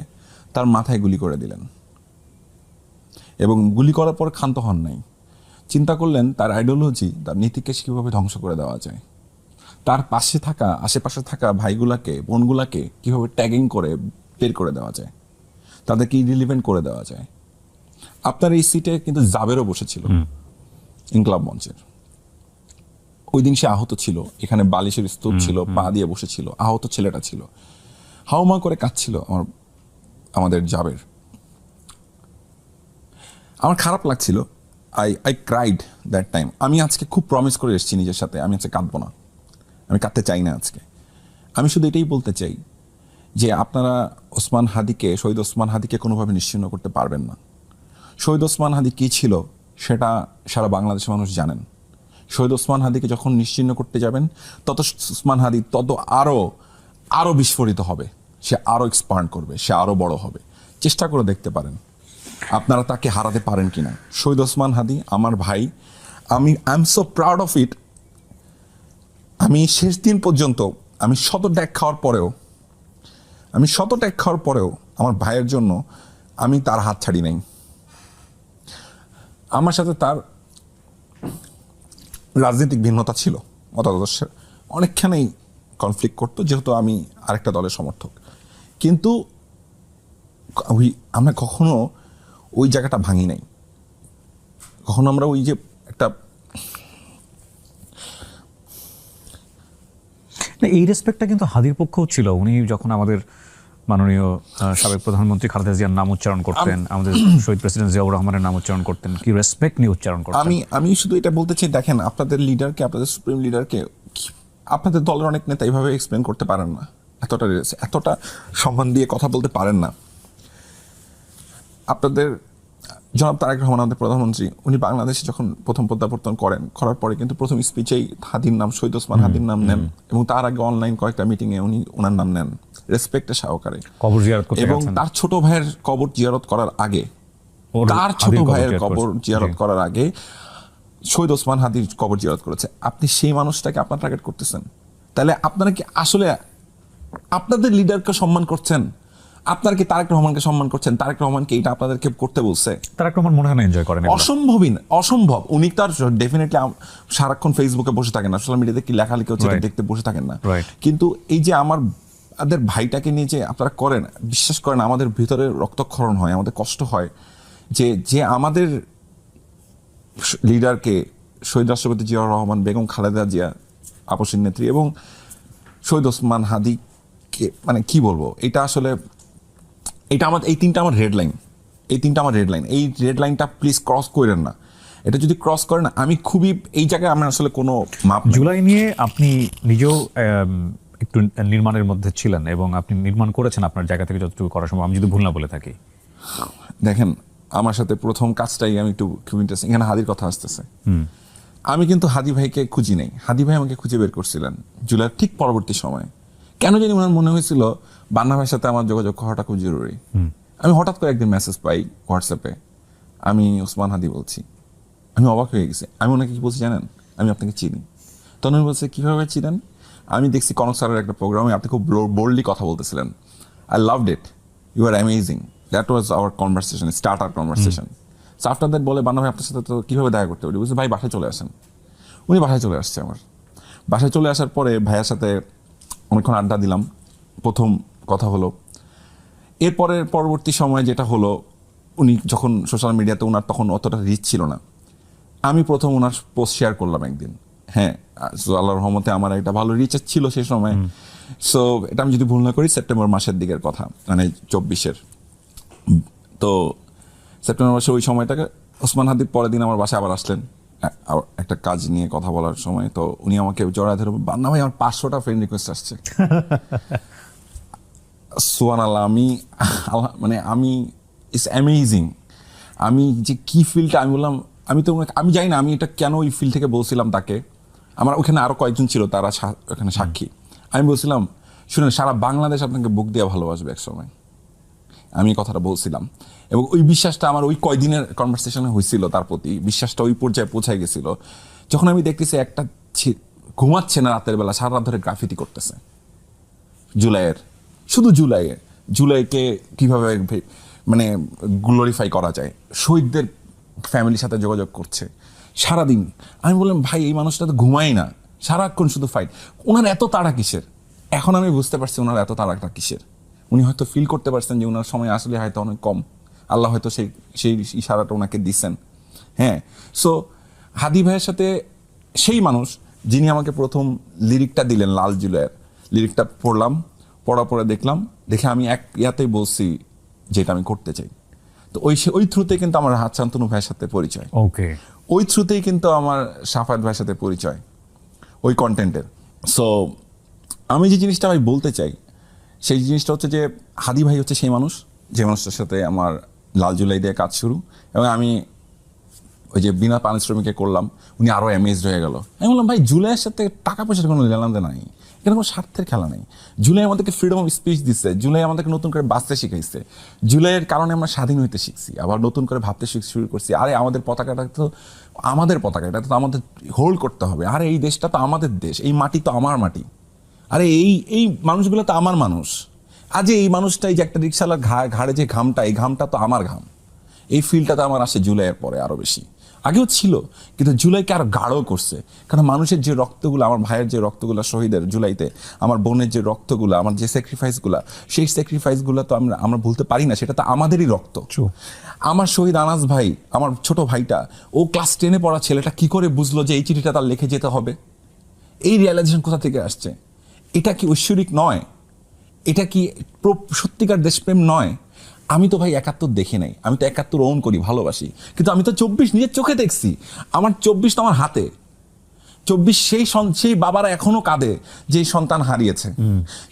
তার মাথায় গুলি করে দিলেন, এবং গুলি করার পর ক্ষান্ত হন নাই। চিন্তা করলেন তার আইডিওলজি, তার নীতিকে কীভাবে ধ্বংস করে দেওয়া যায়। তার পাশে থাকা, আশেপাশে থাকা ভাইগুলাকে, বোনগুলাকে কীভাবে ট্যাগিং করে বের করে দেওয়া যায়, তাদেরকে ইরিলিভেন্ট করে দেওয়া যায়। আপনার এই সিটে কিন্তু জাবেরও বসেছিল, ইনকলাব মঞ্চের। ওই দিন সে আহত ছিল, এখানে বালিশের স্তূপ ছিল, পা দিয়ে বসেছিল, আহত ছেলেটা ছিল, হাউমা করে কাঁদছিল আমাদের জাবের। আমার খারাপ লাগছিল, আই ক্রাইড দ্যাট টাইম। আমি আজকে খুব প্রমিস করে এসেছি নিজের সাথে, আমি আজকে কাঁদবো না, আমি কাঁদতে চাই না আজকে। আমি শুধু এটাই বলতে চাই যে আপনারা ওসমান হাদিকে, শহীদ ওসমান হাদিকে কোনোভাবে নিশ্চিহ্ন করতে পারবেন না। শহীদ ওসমান হাদি কী ছিল সেটা সারা বাংলাদেশের মানুষ জানেন। শহীদ ওসমান হাদিকে যখন নিশ্চিহ্ন করতে যাবেন, তত ওসমান হাদি তত আরও বিস্ফোরিত হবে, সে আরও এক্সপান্ড করবে, সে আরও বড় হবে। চেষ্টা করে দেখতে পারেন আপনারা তাকে হারাতে পারেন কিনা। শহীদ ওসমান হাদি আমার ভাই, I am so proud of ইট। আমি শেষ দিন পর্যন্ত, আমি শত ট্যাগ খাওয়ার পরেও আমার ভাইয়ের জন্য আমি তার হাত ছাড়ি নাই। আমার সাথে তার রাজনৈতিক ভিন্নতা ছিল, মতাদর্শের অনেকখানেই কনফ্লিক্ট করতো, যেহেতু আমি আরেকটা দলের সমর্থক। কিন্তু আমরা কখনো ওই জায়গাটা ভাঙি নাই, কখনো আমরা ওই যে একটা এই রেসপেক্টটা কিন্তু হাদির পক্ষেও ছিল। উনি যখন আমাদের মাননীয় সাবেক প্রধানমন্ত্রী খালেদা জিয়ার নাম উচ্চারণ করতেন, আমাদের শহীদ প্রেসিডেন্ট জিয়াউর রহমানের নাম উচ্চারণ করতেন, কি রেসপেক্ট নিয়ে উচ্চারণ করতেন। আমি শুধু এটা বলতে চাই, দেখেন আপনাদের লিডারকে, আপনাদের সুপ্রিম লিডারকে আপনাদের দলের অনেক নেতা এইভাবে এক্সপ্লেন করতে পারেন না, এতটা সম্মান দিয়ে কথা বলতে পারেন না। আপনাদের জনাব তারেক রহমান আমাদের প্রধানমন্ত্রী, উনি বাংলাদেশে যখন প্রথম প্রত্যাবর্তন করার পরে কিন্তু প্রথম স্পিচেই হাদির নাম, শহীদ ওসমান হাদির নাম নেন, এবং তার আগে অনলাইন কয়েকটা মিটিংয়ে উনি ওনার নাম নেন রেসপেক্টের সহকারে। কবর জিয়ারত করতে এবং গেছেন। তার ছোট ভাইয়ের কবর জিয়ারত করার আগে, তার ছোট হাদির কবর ভাইয়ের জিয়ারত কবর করেছেন। জিয়ারত জি। করার আগে শহীদ ওসমান হাদির কবর জিয়ারত করেছে। আপনি সেই মানুষটাকে আপনার টার্গেট করতেছেন, তাহলে আপনারা কি আসলে আপনাদের লিডারকে সম্মান করছেন? আপনারা কি তারেক রহমানকে সম্মান করছেন? তারেক রহমানকে এটা আপনাদেরকে করতে বলছে? তারেক রহমান মনে হয় না এনজয় করেন এগুলো। অসম্ভব। উনি তার ডেফিনেটলি সারাক্ষণ ফেসবুকে বসে থাকেন না, সোশ্যাল মিডিয়াতে কি লেখালেখি হচ্ছে এটা Right. দেখতে বসে থাকেন না। Right. কিন্তু এই যে আমাদের ভাইটাকে নিয়ে যে আপনারা করেন, বিশ্বাস করেন আমাদের ভিতরে রক্তক্ষরণ হয়, আমাদের কষ্ট হয় যে আমাদের লিডারকে শহীদ রাষ্ট্রপতি জিয়াউর রহমান, বেগম খালেদা জিয়া আপসীর নেত্রী এবং শহীদ ওসমান হাদিকে, মানে কি বলবো, এটা আসলে এই তিনটা আমার রেড লাইন। এই রেড লাইনটা প্লিজ ক্রস করেন না। এটা যদি ক্রস করেন, আমি খুবই এই জায়গায় আমার আসলে কোনো মাপ নেই। জুলাই নিয়ে আপনি নিজেও একটু নির্মাণের মধ্যে ছিলেন এবং আপনি নির্মাণ করেছেন আপনার জায়গা থেকে যতটুকু করা সম্ভব, আমি যদি ভুল না বলে থাকি। দেখেন, আমার সাথে প্রথম কাজটাই আমি একটু খুব ইন্টারেস্টিং, এখানে হাদির কথা আসতেছে। আমি কিন্তু হাদি ভাইকে খুঁজি নাই, হাদি ভাই আমাকে খুঁজে বের করছিলেন জুলাইয়ের ঠিক পরবর্তী সময়ে। কেন জানি ওনার মনে হয়েছিল বান্না ভাইয়ের সাথে আমার যোগাযোগ করাটা খুব জরুরি। আমি হঠাৎ করে একদিন মেসেজ পাই হোয়াটসঅ্যাপে, আমি ওসমান হাদি বলছি। আমি অবাক হয়ে গেছি। আমি ওনাকে কি বলছি জানেন? আমি আপনাকে চিনি। তখন উনি বলছে, কীভাবে চিনেন? আমি দেখছি কনক স্যারের একটা প্রোগ্রামে আপনি খুব বোল্ডলি কথা বলতেছিলেন। I loved it, you are amazing. That was our conversation, start our conversation. So after that বলে, বান্না ভাই আপনার সাথে তো কীভাবে দেখা করতে পারি? বলছি, ভাই বাসায় চলে আসেন। উনি বাসায় চলে আসছে। আমার বাসায় চলে আসার পরে ভাইয়ের সাথে অনেকক্ষণ আড্ডা দিলাম, প্রথম কথা হলো। এরপরে পরবর্তী সময়ে যেটা হলো, উনি যখন সোশ্যাল মিডিয়াতে, ওনার তখন অতটা রিচ ছিল না, আমি প্রথম ওনার পোস্ট শেয়ার করলাম একদিন। হ্যাঁ, সো আল্লাহর রহমতে আমার একটা ভালো রিচ ছিল সেই সময়। সো এটা আমি যদি ভুল না করি সেপ্টেম্বর মাসের দিকের কথা, মানে 24-এর। তো সেপ্টেম্বর মাসে ওই সময়টাকে ওসমান হাদি পরের দিন আমার বাসায় আবার আসলেন একটা কাজ নিয়ে কথা বলার সময়। তো উনি আমাকে জড়ায় ধরে, বান্না ভাই আমার 500টা ফ্রেন্ড রিকোয়েস্ট আসছে। সুবহানাল্লাহ, আমি ইটস অ্যামেজিং। আমি যে কি ফিলটা, আমি বললাম, আমি জানি না আমি এটা কেন ওই ফিল থেকে বলছিলাম তাকে। আমার ওখানে আরো কয়েকজন ছিল, তারা ওখানে সাক্ষী। আমি বলছিলাম, শুনেন, সারা বাংলাদেশ আপনাকে বুক দিয়ে ভালোবাসবে এক সময়। আমি এই কথাটা বলছিলাম, এবং ওই বিশ্বাসটা আমার ওই কয়দিনের কনভারসেশনে হয়েছিল, তার প্রতি বিশ্বাসটা ওই পর্যায়ে পৌঁছায় গেছিল। যখন আমি দেখতেছি একটা ঘুমাচ্ছে না রাতের বেলা, সারা রাত ধরে গ্রাফিতি করতেছে শুধু জুলাইকে কিভাবে মানে গ্লোরিফাই করা যায়, শহীদদের ফ্যামিলির সাথে যোগাযোগ করছে সারাদিন। আমি বললাম, ভাই এই মানুষটা তো ঘুমাই না, সারাক্ষণ শুধু ফাইট। ওনার এত তাড়া কিসের? এখন আমি বুঝতে পারছি ওনার এত তাড়াটা কিসের। উনি হয়তো ফিল করতে পারছেন যে ওনার সময় আসলে হয়তো অনেক কম, আল্লাহ হয়তো সেই ইশারাটা ওনাকে দিচ্ছেন। হ্যাঁ, সো হাদি ভাইয়ের সাথে সেই মানুষ যিনি আমাকে প্রথম লিরিকটা দিলেন, লাল জুলাইয়ের লিরিকটা পড়ার পরে দেখে আমি এক ইয়াতেই বলছি যেটা আমি করতে চাই। তো ওই থ্রুতে কিন্তু আমার শান্তনু ভাইয়ের সাথে পরিচয়, ওকে, ওই থ্রুতেই কিন্তু আমার সাফায়েত ভাইয়ের সাথে পরিচয় ওই কন্টেন্টের। সো আমি যে জিনিসটা আমি বলতে চাই, সেই জিনিসটা হচ্ছে যে হাদি ভাই হচ্ছে সেই মানুষ, যে মানুষটার সাথে আমার লাল জুলাই দিয়ে কাজ শুরু, এবং আমি ওই যে বিনা পারিশ্রমিকে করলাম, উনি আরও অ্যামেজড হয়ে গেল। আমি বললাম, ভাই জুলাইয়ের সাথে টাকা পয়সার কোনো লেনদেন নাই, এখানে কোনো স্বার্থের খেলা নেই। জুলাই আমাদেরকে ফ্রিডম অফ স্পিচ দিচ্ছে, জুলাই আমাদেরকে নতুন করে বাঁচতে শিখাইছে, জুলাইয়ের কারণে আমরা স্বাধীন হইতে শিখছি, আবার নতুন করে ভাবতে শুরু করছি। আরে আমাদের পতাকাটা তো আমাদের পতাকা, এটা তো আমাদের হোল্ড করতে হবে। আরে এই দেশটা তো আমাদের দেশ, এই মাটি তো আমার মাটি। আরে এই মানুষগুলো তো আমার মানুষ। আজ এই মানুষটা, এই যে একটা রিক্সাওয়ালার ঘাড়ে যে ঘামটা, এই ঘামটা তো আমার ঘাম। এই ফিলটা তো আমার আসে জুলাইয়ের পরে আরো বেশি, আগেও ছিল, কিন্তু জুলাইকে আরো গাঢ় করছে। কারণ মানুষের যে রক্তগুলো, আমার ভাইয়ের যে রক্তগুলো শহীদের জুলাইতে, আমার বোনের যে রক্তগুলো, আমার যে স্যাক্রিফাইসগুলো, সেই স্যাক্রিফাইসগুলো তো আমরা ভুলতে পারি না, সেটা তো আমাদেরই রক্ত। আমার শহীদ আনাস ভাই, আমার ছোট ভাইটা, ও ক্লাস 10-এ পড়া ছেলেটা কি করে বুঝলো যে এই চিঠিটা তার লিখে যেতে হবে? এই রিয়েলাইজেশন কোথা থেকে আসছে? এটা কি ঐশ্বরিক নয়? এটা কি সত্যিকার দেশপ্রেম নয়? আমি তো ভাই 71 দেখি নাই, আমি তো 71 ওন করি, ভালোবাসি, কিন্তু আমি তো 24 নিজের চোখে দেখছি। আমার 24 তো আমার হাতে। সেই বাবারা এখনো কাঁদে যে সন্তান হারিয়েছে,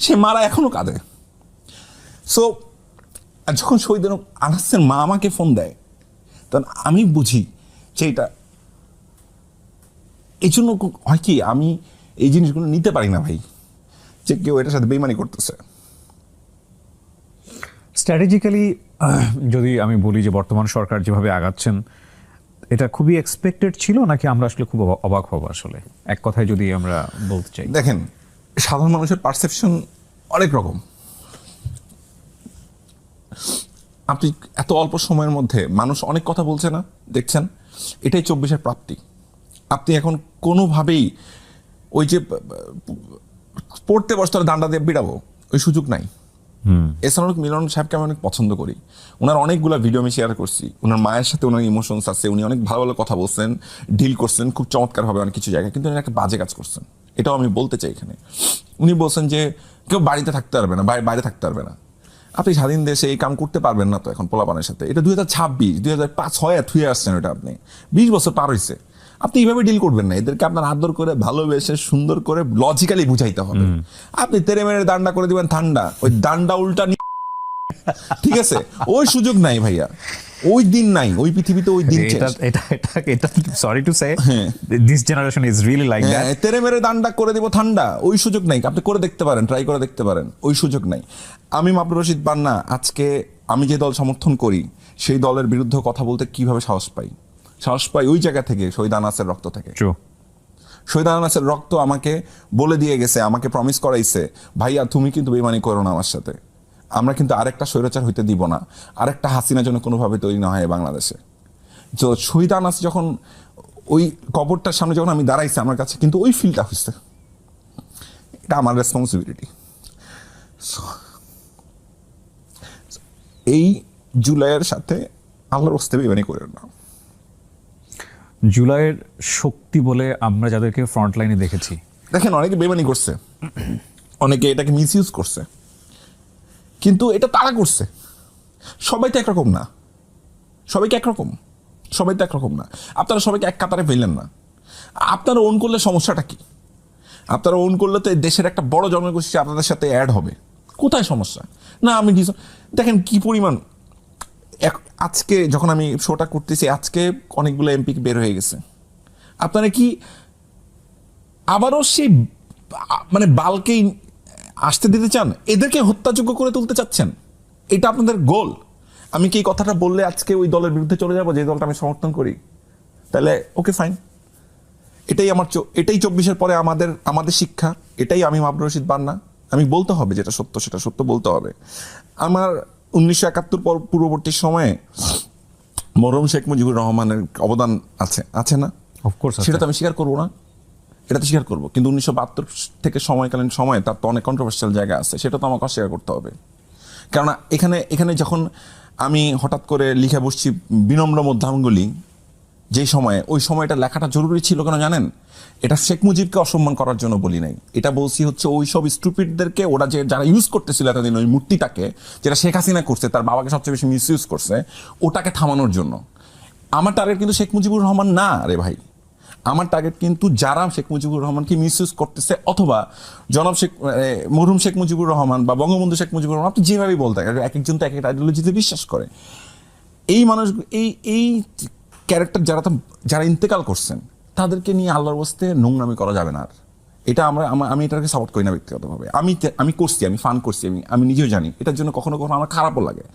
সে মারা এখনো কাঁদে। সো যখন শহীদ আনাসের মা আমাকে ফোন দেয়, তখন আমি বুঝি যে এটা এই জন্য হয় কি, আমি এই জিনিসগুলো নিতে পারি না ভাই, যে কেউ এটার সাথে বেইমানি করতেছে। স্ট্র্যাটেজিক্যালি যদি আমি বলি যে বর্তমান সরকার যেভাবে আগাচ্ছেন, এটা খুবই এক্সপেক্টেড ছিল নাকি আমরা আসলে খুব অবাক হব? আসলে এক কথায় যদি আমরা বলতে চাই, দেখেন, সাধারণ মানুষের পারসেপশন অনেক রকম। আপনি এত অল্প সময়ের মধ্যে মানুষ অনেক কথা বলছে না, দেখছেন, এটাই 24-এর প্রাপ্তি। আপনি এখন কোনোভাবেই ওই যে পড়তে বসতে ডান্ডা দিয়ে বিড়াবো, ওই সুযোগ নাই। এছাড়াও মিলন সাহেবকে আমি অনেক পছন্দ করি, ওনার অনেকগুলো ভিডিও আমি শেয়ার করছি, ওনার মায়ের সাথে ওনার ইমোশনস আছে, উনি অনেক ভালো ভালো কথা বলছেন, ডিল করছেন খুব চমৎকারভাবে অনেক কিছু জায়গায়, কিন্তু উনি একটা বাজে কাজ করছেন, এটাও আমি বলতে চাই এখানে। উনি বলছেন যে কেউ বাড়িতে থাকতে পারবে না, বাইরে থাকতে পারবে না। আপনি স্বাধীন দেশে এই কাম করতে পারবেন না তো এখন পোলাপানের সাথে। এটা 2026, 2005-6 থুয়ে আসছেন, এটা আপনি 20 বছর পার হয়েছে, আপনি এইভাবে ডিল করবেন না। এদেরকে আপনার আদর করে ভালোবেসে সুন্দর করে লজিক্যালি বুঝাইতে হবে। আপনি তেরে মেরে দান্ডা করে দিবেন ঠান্ডা, ওই দান্ডা উল্টা ঠিক আছে, ওই সুযোগ নাই ভাইয়া, ওই দিন নাই, ওই পৃথিবীতে ওই দিন এটা sorry to say this generation is really like that. তেরে মেরে দান্ডা করে দিব ঠান্ডা, ওই সুযোগ নাই। আপনি করে দেখতে পারেন, ট্রাই করে দেখতে পারেন, ওই সুযোগ নাই। আমি মাবরুর রশিদ বান্না আজকে আমি যে দল সমর্থন করি সেই দলের বিরুদ্ধে কথা বলতে কিভাবে সাহস পাই? সাহস পাই ওই জায়গা থেকে, শহীদ আনাসের রক্ত থেকে। শহীদ আনাসের রক্ত আমাকে বলে দিয়ে গেছে, আমাকে প্রমিস করাইছে, ভাইয়া তুমি কিন্তু বেইমানি করো না আমার সাথে, আমরা কিন্তু আরেকটা স্বৈরাচার হইতে দিব না, আরেকটা হাসিনা যেন কোনোভাবে তৈরি না হয় বাংলাদেশে। তো শহীদ আনাস যখন ওই কবরটার সামনে যখন আমি দাঁড়াইছি, আমার কাছে কিন্তু ওই ফিলটা হচ্ছে, এটা আমার রেসপন্সিবিলিটি। এই জুলাইয়ের সাথে আল্লাহর ওয়াস্তে বেইমানি করেন না। জুলাইয়ের শক্তি বলে আমরা যাদেরকে ফ্রন্ট লাইনে দেখেছি, দেখেন অনেকে বেইমানি করছে, অনেকে এটাকে মিসইউজ করছে, কিন্তু এটা তারা করছে। সবাই তো একরকম না, সবাইকে একরকম, সবাই তো একরকম না। আপনারা সবাইকে এক কাতারে ফেললেন না। আপনারা ওন করলে সমস্যাটা কি? আপনারা ওন করলে তো দেশের একটা বড় জনগোষ্ঠী আপনাদের সাথে অ্যাড হবে, কোথায় সমস্যা? না আমি দেখেন কি পরিমাণ, আজকে যখন আমি শোটা করতেছি, আজকে অনেকগুলো এমপি বের হয়ে গেছে। আপনারা কি আবারও সেই মানে বালকেই আসতে দিতে চান? এদেরকে হত্যাযোগ্য করে তুলতে চাচ্ছেন? এটা আপনাদের গোল? আমি কি এই কথাটা বললে আজকে ওই দলের বিরুদ্ধে চলে যাবো যে দলটা আমি সমর্থন করি? তাহলে ওকে ফাইন, এটাই 24-এর পরে আমাদের শিক্ষা, এটাই আমি মাবরুর রশিদ বান্না। আমি বলতে হবে যেটা সত্য সেটা সত্য বলতে হবে। আমার 1971 পূর্ববর্তী সময়ে মরহুম শেখ মুজিবুর রহমানের অবদান আছে না? অফকোর্স সেটা তো আমি স্বীকার করবো না, এটা তো স্বীকার করবো। কিন্তু 1972 থেকে সময়কালীন সময়ে তার তো অনেক কন্ট্রোভার্সিয়াল জায়গা আছে, সেটা তো আমাকে অস্বীকার করতে হবে। কেননা এখানে যখন আমি হঠাৎ করে লিখে বসছি বিনম্র মধ্যাঙ্গুলি, যেই সময়ে, ওই সময়টা লেখাটা জরুরি ছিল কেন জানেন? এটা শেখ মুজিবকে অসম্মান করার জন্য বলি নাই, এটা বলছি হচ্ছে ওই সব স্টুপিডদেরকে, ওরা যারা ইউজ করতেছিল এতদিন ওই মূর্তিটাকে, যেটা শেখ হাসিনা করছে, তার বাবাকে সবচেয়ে বেশি মিস ইউজ করছে, ওটাকে থামানোর জন্য। আমার টার্গেট কিন্তু শেখ মুজিবুর রহমান না রে ভাই, আমার টার্গেট কিন্তু যারা শেখ মুজিবুর রহমানকে মিস ইউজ করতেছে, অথবা মরহুম শেখ মুজিবুর রহমান বা বঙ্গবন্ধু শেখ মুজিবুর রহমান, আপনি যেভাবেই বলতে, এক একজন তো এক একটা আইডিওলজিতে বিশ্বাস করে। এই মানুষ, এই ক্যারেক্টার যারা ইন্তেকাল করছেন, তাদেরকে নিয়ে আল্লাহর ওয়াস্তে নোংরামি করা যাবে না। আর এটা আমি এটাকে সাপোর্ট করি না ব্যক্তিগতভাবে। আমি করছি, আমি ফান করছি, আমি নিজেও জানি এটার জন্য কখনো কখনো আমার খারাপও লাগে,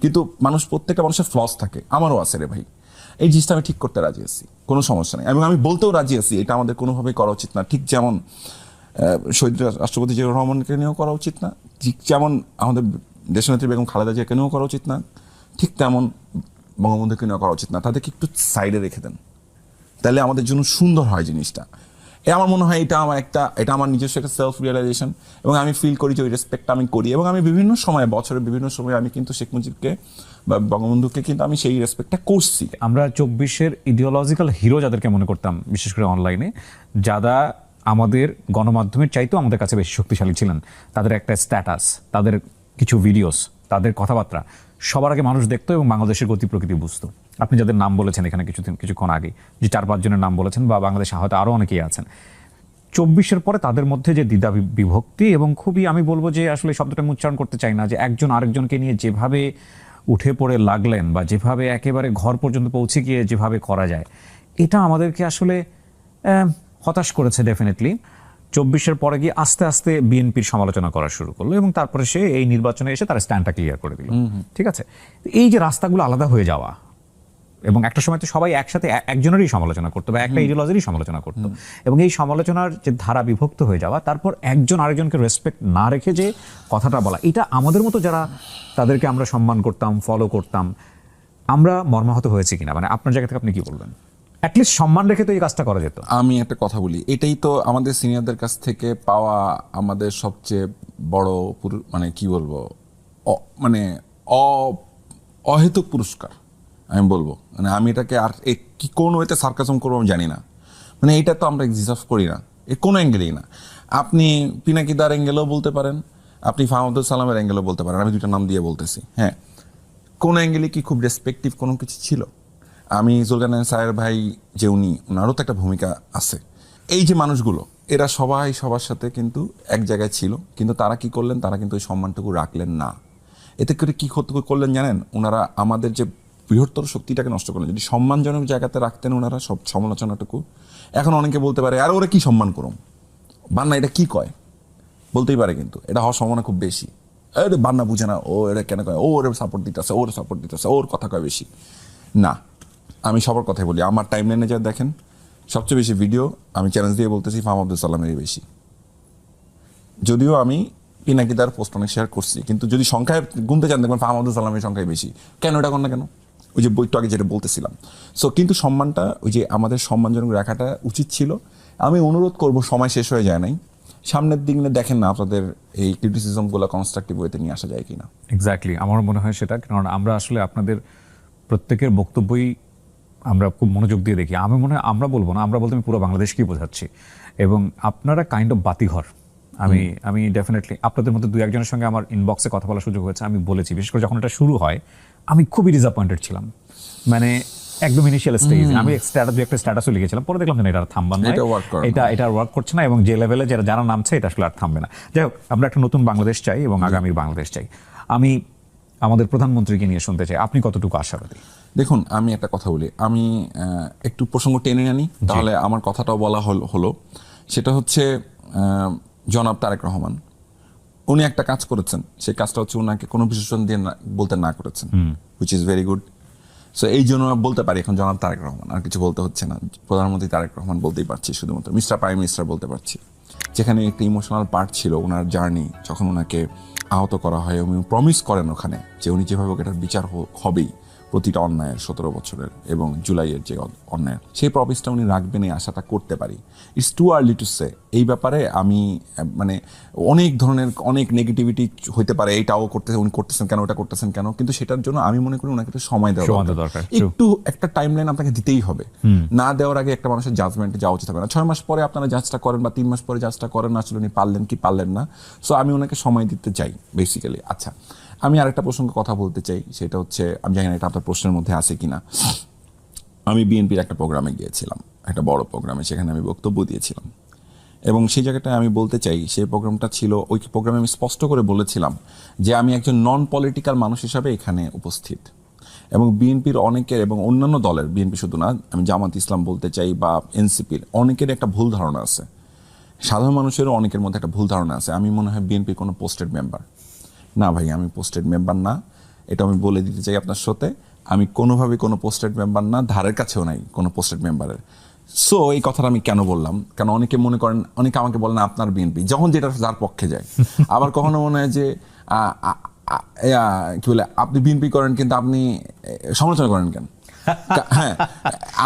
কিন্তু প্রত্যেকটা মানুষের ফ্লস থাকে, আমারও আছে রে ভাই। এই জিনিসটা আমি ঠিক করতে রাজি আছি, কোনো সমস্যা নেই, এবং আমি বলতেও রাজি আছি এটা আমাদের কোনোভাবেই করা উচিত না। ঠিক যেমন শহীদ রাষ্ট্রপতি জিয়াউর রহমানকে নিয়েও করা উচিত না, ঠিক যেমন আমাদের দেশনেত্রী বেগম খালেদা জিয়াকে নিয়েও করা উচিত না, ঠিক তেমন বঙ্গবন্ধুকে নিয়েও করা উচিত না। তাদেরকে একটু সাইডে রেখে দেন, তাহলে আমাদের জন্য সুন্দর হয় জিনিসটা। আমার মনে হয় এটা আমার নিজস্ব একটা সেলফ রিয়েলাইজেশন, এবং আমি ফিল করি যে ওই রেসপেক্টটা আমি করি, এবং আমি বিভিন্ন সময়, বছরের বিভিন্ন সময় আমি কিন্তু শেখ মুজিবকে বা বঙ্গবন্ধুকে কিন্তু আমি সেই রেসপেক্টটা করছি। আমরা 24-এর ইডিওলজিক্যাল হিরো যাদেরকে মনে করতাম, বিশেষ করে অনলাইনে, যারা আমাদের গণমাধ্যমের চাইতেও আমাদের কাছে বেশি শক্তিশালী ছিলেন, তাদের একটা স্ট্যাটাস, তাদের কিছু ভিডিওস, তাদের কথাবার্তা সবার আগে মানুষ দেখতো এবং বাংলাদেশের গতি প্রকৃতি বুঝতো। আপনি যাদের নাম বলেছেন এখানে কিছুক্ষণ আগে, যে 4-5 জনের নাম বলেছেন, বা বাংলাদেশে হয়তো আরো অনেকেই আছেন, 24-এর পরে তাদের মধ্যে যে দ্বিধা বিভক্তি, এবং খুবই আমি বলবো যে আসলে শব্দটা আমি উচ্চারণ করতে চাই না, যে একজন আরেকজনকে নিয়ে যেভাবে উঠে পড়ে লাগলেন, বা যেভাবে একেবারে ঘর পর্যন্ত পৌঁছে গিয়ে যেভাবে করা যায়, এটা আমাদেরকে আসলে হতাশ করেছে ডেফিনেটলি। 24-এর পরে গিয়ে আস্তে আস্তে বিএনপির সমালোচনা করা শুরু করলো, এবং তারপরে সে এই নির্বাচনে এসে তার স্ট্যান্ডটা ক্লিয়ার করে দিল। ঠিক আছে, এই যে রাস্তাগুলো আলাদা হয়ে যাওয়া, এবং একটা সময় তো সবাই একসাথে একজনেরই সমালোচনা করতো বা একটা ইডিওলজিরই সমালোচনা করতো, এবং এই সমালোচনার যে ধারা বিভক্ত হয়ে যাওয়া, তারপর একজন আরেকজনকে রেসপেক্ট না রেখে যে কথাটা বলা, এটা আমাদের মতো যারা তাদেরকে আমরা সম্মান করতাম, ফলো করতাম, আমরা মর্মাহত হয়েছে কিনা, মানে আপনার জায়গা থেকে আপনি কি বলবেন? অ্যাটলিস্ট সম্মান রেখে তো এই কাজটা করা যেত। আমি একটা কথা বলি, এটাই তো আমাদের সিনিয়রদের কাছ থেকে পাওয়া আমাদের সবচেয়ে বড় মানে কি বলবো, মানে অহেতুক পুরস্কার আমি বলবো। মানে আমি এটাকে আর কি কোন ওয়েতে সার্কাজম করবো আমি জানি না, মানে এটা তো আমরা ডিজার্ভ করি না কোনো অ্যাঙ্গেলেই না। আপনি পিনাকিদার অ্যাঙ্গেলেও বলতে পারেন, আপনি ফাহমুদুল সালামের অ্যাঙ্গেলেও বলতে পারেন, আমি দুইটা নাম দিয়ে বলতেছি। হ্যাঁ, কোন অ্যাঙ্গেলে কি খুব রেসপেক্টিভ কোনো কিছু ছিল? আমি জুলকারনাইন স্যারের ভাই যে ওনারও তো একটা ভূমিকা আছে। এই যে মানুষগুলো, এরা সবাই সবার সাথে কিন্তু এক জায়গায় ছিল, কিন্তু তারা কি করলেন, তারা কিন্তু ওই সম্মানটুকু রাখলেন না। এতে করে কি ক্ষতি করলেন জানেন? ওনারা আমাদের যে বৃহত্তর শক্তিটাকে নষ্ট করলেন। যদি সম্মানজনক জায়গাতে রাখতেন ওনারা সব সমালোচনাটুকু, এখন অনেকে বলতে পারে আর ওরা কি সম্মান করুম, বান্না এটা কি কয়, বলতেই পারে, কিন্তু এটা হওয়ার সম্ভাবনা খুব বেশি। আরে বান্না বুঝে না, ও এটা কেন কয়, ও ওর সাপোর্ট দিতেছে, ওর সাপোর্ট দিতেছে, ওর কথা কয় বেশি। না, আমি সবার কথাই বলি, আমার টাইম লাইনে যা দেখেন সবচেয়ে বেশি ভিডিও, আমি চ্যালেঞ্জ দিয়ে বলতেছি, ফাহমুদুল সালামেরই বেশি। যদিও আমি পিনাকিদার পোস্ট অনেক শেয়ার করছি, কিন্তু যদি সংখ্যায় গুনতে চান দেখবেন ফাহমুদুল সালামের সংখ্যায় বেশি। কেন এটা কর না কেন? ওই যে বইটা আগে যেটা বলতেছিলাম। সো কিন্তু সম্মানটা, ওই যে আমাদের সম্মানজনক রাখাটা উচিত ছিল। আমি অনুরোধ করব, সময় শেষ হয়ে যায় নাই, সামনের দিনে দেখেন না আপনাদের এই ক্রিটিসিজমগুলো কনস্ট্রাকটিভ ওয়েতে নিয়ে আসা যায় কিনা। এক্স্যাক্টলি, আমার মনে হয় সেটা, কারণ আমরা আসলে আপনাদের প্রত্যেকের বক্তব্যই আমরা খুব মনোযোগ দিয়ে দেখি। আমি মনে হয় আমরা বলবো না, আমরা বলতে আমি পুরো বাংলাদেশকেই বোঝাচ্ছি, এবং আপনারা কাইন্ড অফ বাতিঘর। আমি ডেফিনেটলি আপনাদের মধ্যে 2-1 জনের সঙ্গে আমার ইনবক্সে কথা বলার সুযোগ হয়েছে, আমি বলেছি, বিশেষ করে যখন এটা শুরু হয় আমি খুবই ডিসঅ্যাপয়েন্টেড ছিলাম, মানে একদম ইনিশিয়াল স্টেজে আমি একটা স্ট্যাটাসও লিখেছিলাম, পরে দেখলাম যে এটা আর থামবার নয়, এটা ওয়ার্ক করছে না, এবং যে লেভেলে যারা নামছে এটা আসলে আর থামবে না। যাই হোক, আমরা একটা নতুন বাংলাদেশ চাই এবং আগামীর বাংলাদেশ চাই। আমি আমাদের প্রধানমন্ত্রীকে নিয়ে শুনতে চাই, আপনি কতটুকু আশাবাদী? দেখুন, আমি একটা কথা বলি, আমি একটু প্রসঙ্গ টেনে আনি, তাহলে আমার কথাটাও বলা হলো। সেটা হচ্ছে জনাব তারেক রহমান, উনি একটা কাজ করেছেন, সেই কাজটা হচ্ছে ওনাকে কোনো বিশেষণ দিয়ে বলতে না করেছেন, which is very good. So এই জন্য বলতে পারি এখন জনাব তারেক রহমান, আর কিছু বলতে হচ্ছে না, প্রধানমন্ত্রী তারেক রহমান বলতেই পারছি, শুধুমাত্র মিস্টার প্রাইম মিনিস্টার বলতে পারছি। যেখানে একটা ইমোশনাল পার্ট ছিল ওনার জার্নি, যখন ওনাকে আহত করা হয়, উনি প্রমিস করেন ওখানে যে উনি যেভাবে এটার বিচার হবেই, প্রতিটা অন্যায়ের 17 বছরের এবং জুলাইয়ের যে অন্যায়, সেই প্রমিসটা উনি রাখবেন, এই আশাটা করতে পারি। It's too early to say. এই ব্যাপারে আমি মানে অনেক ধরনের অনেক নেগেটিভিটি হইতে পারে, এইটাও উনি করতেছেন কেন, ওটা করতেছেন কেন, কিন্তু সেটার জন্য আমি মনে করি ওনাকে একটু সময় দেওয়া দরকার। একটু একটা টাইম লাইন আপনাকে দিতেই হবে, না দেওয়ার আগে একটা মানুষের জাজমেন্টে যাওয়া উচিত হবে না। 6 মাস পরে আপনারা জাজটা করেন বা 3 মাস পরে জাজটা করেন, আসলে উনি পারলেন কি পারলেন না। সো আমি ওনাকে সময় দিতে চাই বেসিক্যালি। আচ্ছা, আমি আরেকটা প্রসঙ্গে কথা বলতে চাই, সেটা হচ্ছে, আমি জানি না এটা আপনার প্রশ্নের মধ্যে আছে কিনা, আমি বিএনপির একটা প্রোগ্রামে গিয়েছিলাম, একটা বড় প্রোগ্রামে, সেখানে আমি বক্তব্য দিয়েছিলাম, এবং সেই জায়গাটায় আমি বলতে চাই, সেই প্রোগ্রামটা ছিল, ওই প্রোগ্রামে আমি স্পষ্ট করে বলেছিলাম যে আমি একজন নন পলিটিক্যাল মানুষ হিসাবে এখানে উপস্থিত, এবং বিএনপির অনেকের এবং অন্যান্য দলের, বিএনপি শুধু না, আমি জামাত ইসলাম বলতে চাই বা এনসিপির অনেকের একটা ভুল ধারণা আছে, সাধারণ মানুষেরও অনেকের মধ্যে একটা ভুল ধারণা আছে, আমি মনে হয় বিএনপির কোনো পোস্টেড মেম্বার। না ভাই, আমি পোস্টেড মেম্বার না, এটা আমি বলে দিতে চাই আপনার সাথে, আমি কোনোভাবে কোনো পোস্টেড মেম্বার না, ধারের কাছেও নাই কোনো পোস্টেড মেম্বারের। সো এই কথাটা আমি কেন বললাম, কারণ অনেকে মনে করেন, অনেকে আমাকে বলেন আপনার বিএনপি, যখন যেটা যার পক্ষে যায়, আবার কখনো মনে হয় যে কি বলে, আপনি বিএনপি করেন কিন্তু আপনি সমালোচনা করেন কেন? হ্যাঁ,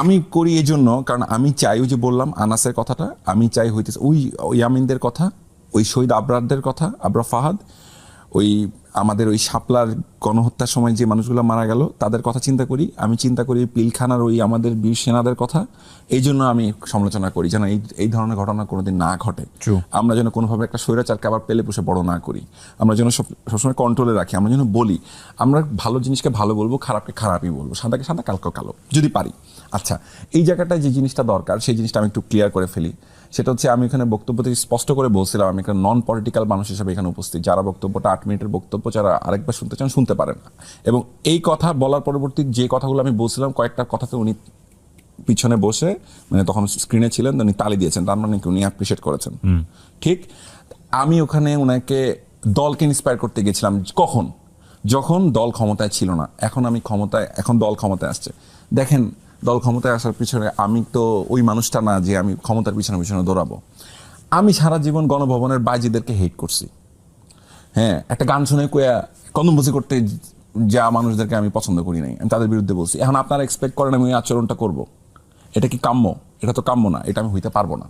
আমি করি এই জন্য, কারণ আমি চাই, ওই যে বললাম আনাসের কথাটা, আমি চাই হইতেছে ওই ইয়ামিনদের কথা, ওই শহীদ আবরারদের কথা, আবরা ফাহাদ, ওই আমাদের ওই শাপলার গণহত্যার সময় যে মানুষগুলো মারা গেল তাদের কথা চিন্তা করি, আমি চিন্তা করি পিলখানার ওই আমাদের বীর সেনাদের কথা। এই জন্য আমি সমালোচনা করি যেন এই ধরনের ঘটনা কোনোদিন না ঘটে। আমরা যেন কোনোভাবে একটা স্বৈরাচারকে আবার পেলে পুষে বড় না করি, আমরা যেন সবসময় কন্ট্রোলে রাখি, আমরা যেন বলি আমরা ভালো জিনিসকে ভালো বলবো, খারাপকে খারাপই বলবো, সাদাকে সাদা কালকে কালো যদি পারি। আচ্ছা, এই জায়গাটায় যে জিনিসটা দরকার সেই জিনিসটা আমি একটু ক্লিয়ার করে ফেলি। সেটা হচ্ছে আমি এখানে বক্তব্যতে স্পষ্ট করে বলছিলাম আমি একটা নন পলিটিক্যাল মানুষ হিসেবে এখানে উপস্থিত, যারা বক্তব্যটা 8 মিনিটের বক্তব্য যারা আরেকবার শুনতে চান শুনতে পারেন। এবং এই কথা বলার পরবর্তী যে কথাগুলো আমি বলছিলাম কয়েকটা কথাতে উনি পিছনে বসে মানে তখন স্ক্রিনে ছিলেন, উনি তালি দিয়েছেন, তার মানে কি উনি অ্যাপ্রিসিয়েট করেছেন। ঠিক, আমি ওখানে ওনাকে দলকে ইন্সপায়ার করতে গেছিলাম কখন, যখন দল ক্ষমতায় ছিল না। এখন আমি ক্ষমতায়, এখন দল ক্ষমতায় আসছে। দেখেন দল ক্ষমতায় আসার পিছনে আমি তো ওই মানুষটা না যে আমি ক্ষমতার পিছনে পিছনে দৌড়াবো। আমি সারা জীবন গণভবনের বাইজিদেরকে হেট করছি। হ্যাঁ, একটা গান শুনে কয়া কন্দমবসি করতে যা মানুষদেরকে আমি পছন্দ করি নাই, আমি তাদের বিরুদ্ধে বলছি। এখন আপনারা এক্সপেক্ট করেন আমি ওই আচরণটা করব? এটা কি কাম্য? এটা তো কাম্য না, এটা আমি হইতে পারবো না।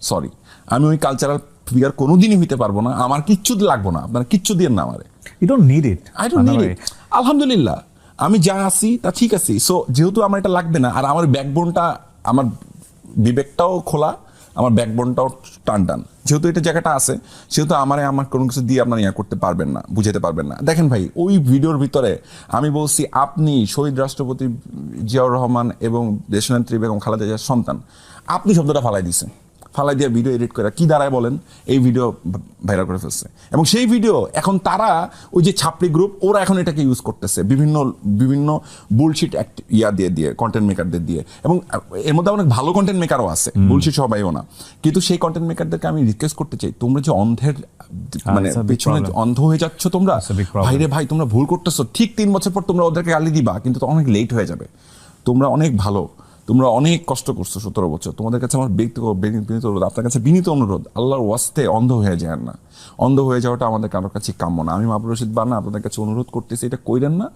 সরি, আমি ওই কালচারাল ফিগার কোনোদিনই হইতে পারবো না। আমার কিচ্ছু লাগবো না, আপনারা কিচ্ছু দিয়ে না আমারে। You don't need it. I don't need it. আলহামদুলিল্লাহ আমি যা আছি তা ঠিক আছি। সো যেহেতু আমার এটা লাগবে না, আর আমার ব্যাকবোনটা, আমার বিবেকটাও খোলা, আমার ব্যাকবোনটাও টান টান, যেহেতু এটা জায়গাটা আছে, সেহেতু আমার কোনো কিছু দিয়ে আপনার ইয়া করতে পারবেন না, বুঝাতে পারবেন না। দেখেন ভাই, ওই ভিডিওর ভিতরে আমি বলছি আপনি শহীদ রাষ্ট্রপতি জিয়াউর রহমান এবং দেশনেত্রী বেগম খালেদা জিয়ার সন্তান, আপনি শব্দটা ফালাই দিয়েছেন। ফালাই দিয়ে ভিডিও এডিট করে কি দাঁড়ায় বলেন, এই ভিডিও ভাইরাল করে ফেলছে। এবং সেই ভিডিও এখন তারা ওই যে ছাপড়ি গ্রুপ, ওরা এখন এটাকে ইউজ করতেছে বিভিন্ন বুলশিট ইয়া দিয়ে কন্টেন্ট মেকারদের দিয়ে। এবং এর মধ্যে অনেক ভালো কন্টেন্ট মেকারও আছে, বুলশিট সবাইও না। কিন্তু সেই কন্টেন্ট মেকারদেরকে আমি রিকোয়েস্ট করতে চাই, তোমরা যে অন্ধের মানে পেছনে অন্ধ হয়ে যাচ্ছ তোমরা, ভাইরে ভাই তোমরা ভুল করতেছো। ঠিক 3 বছর পর তোমরা ওদেরকে গালি দিবা, কিন্তু অনেক লেট হয়ে যাবে। তোমরা অনেক ভালো, তোমরা অনেক কষ্ট করছো 17 বছর। তোমাদের কাছে আমার বিনীত অনুরোধ, আপনার কাছে বিনীত অনুরোধ, আল্লাহর ওয়াস্তে অন্ধ হয়ে যায় না। অন্ধ হয়ে যাওয়াটা আমাদের কারোর কাছে কাম্য না। আমি মাহবুব রশিদ বান্না আপনাদের কাছে অনুরোধ করতেছি, এটা কইরেন না।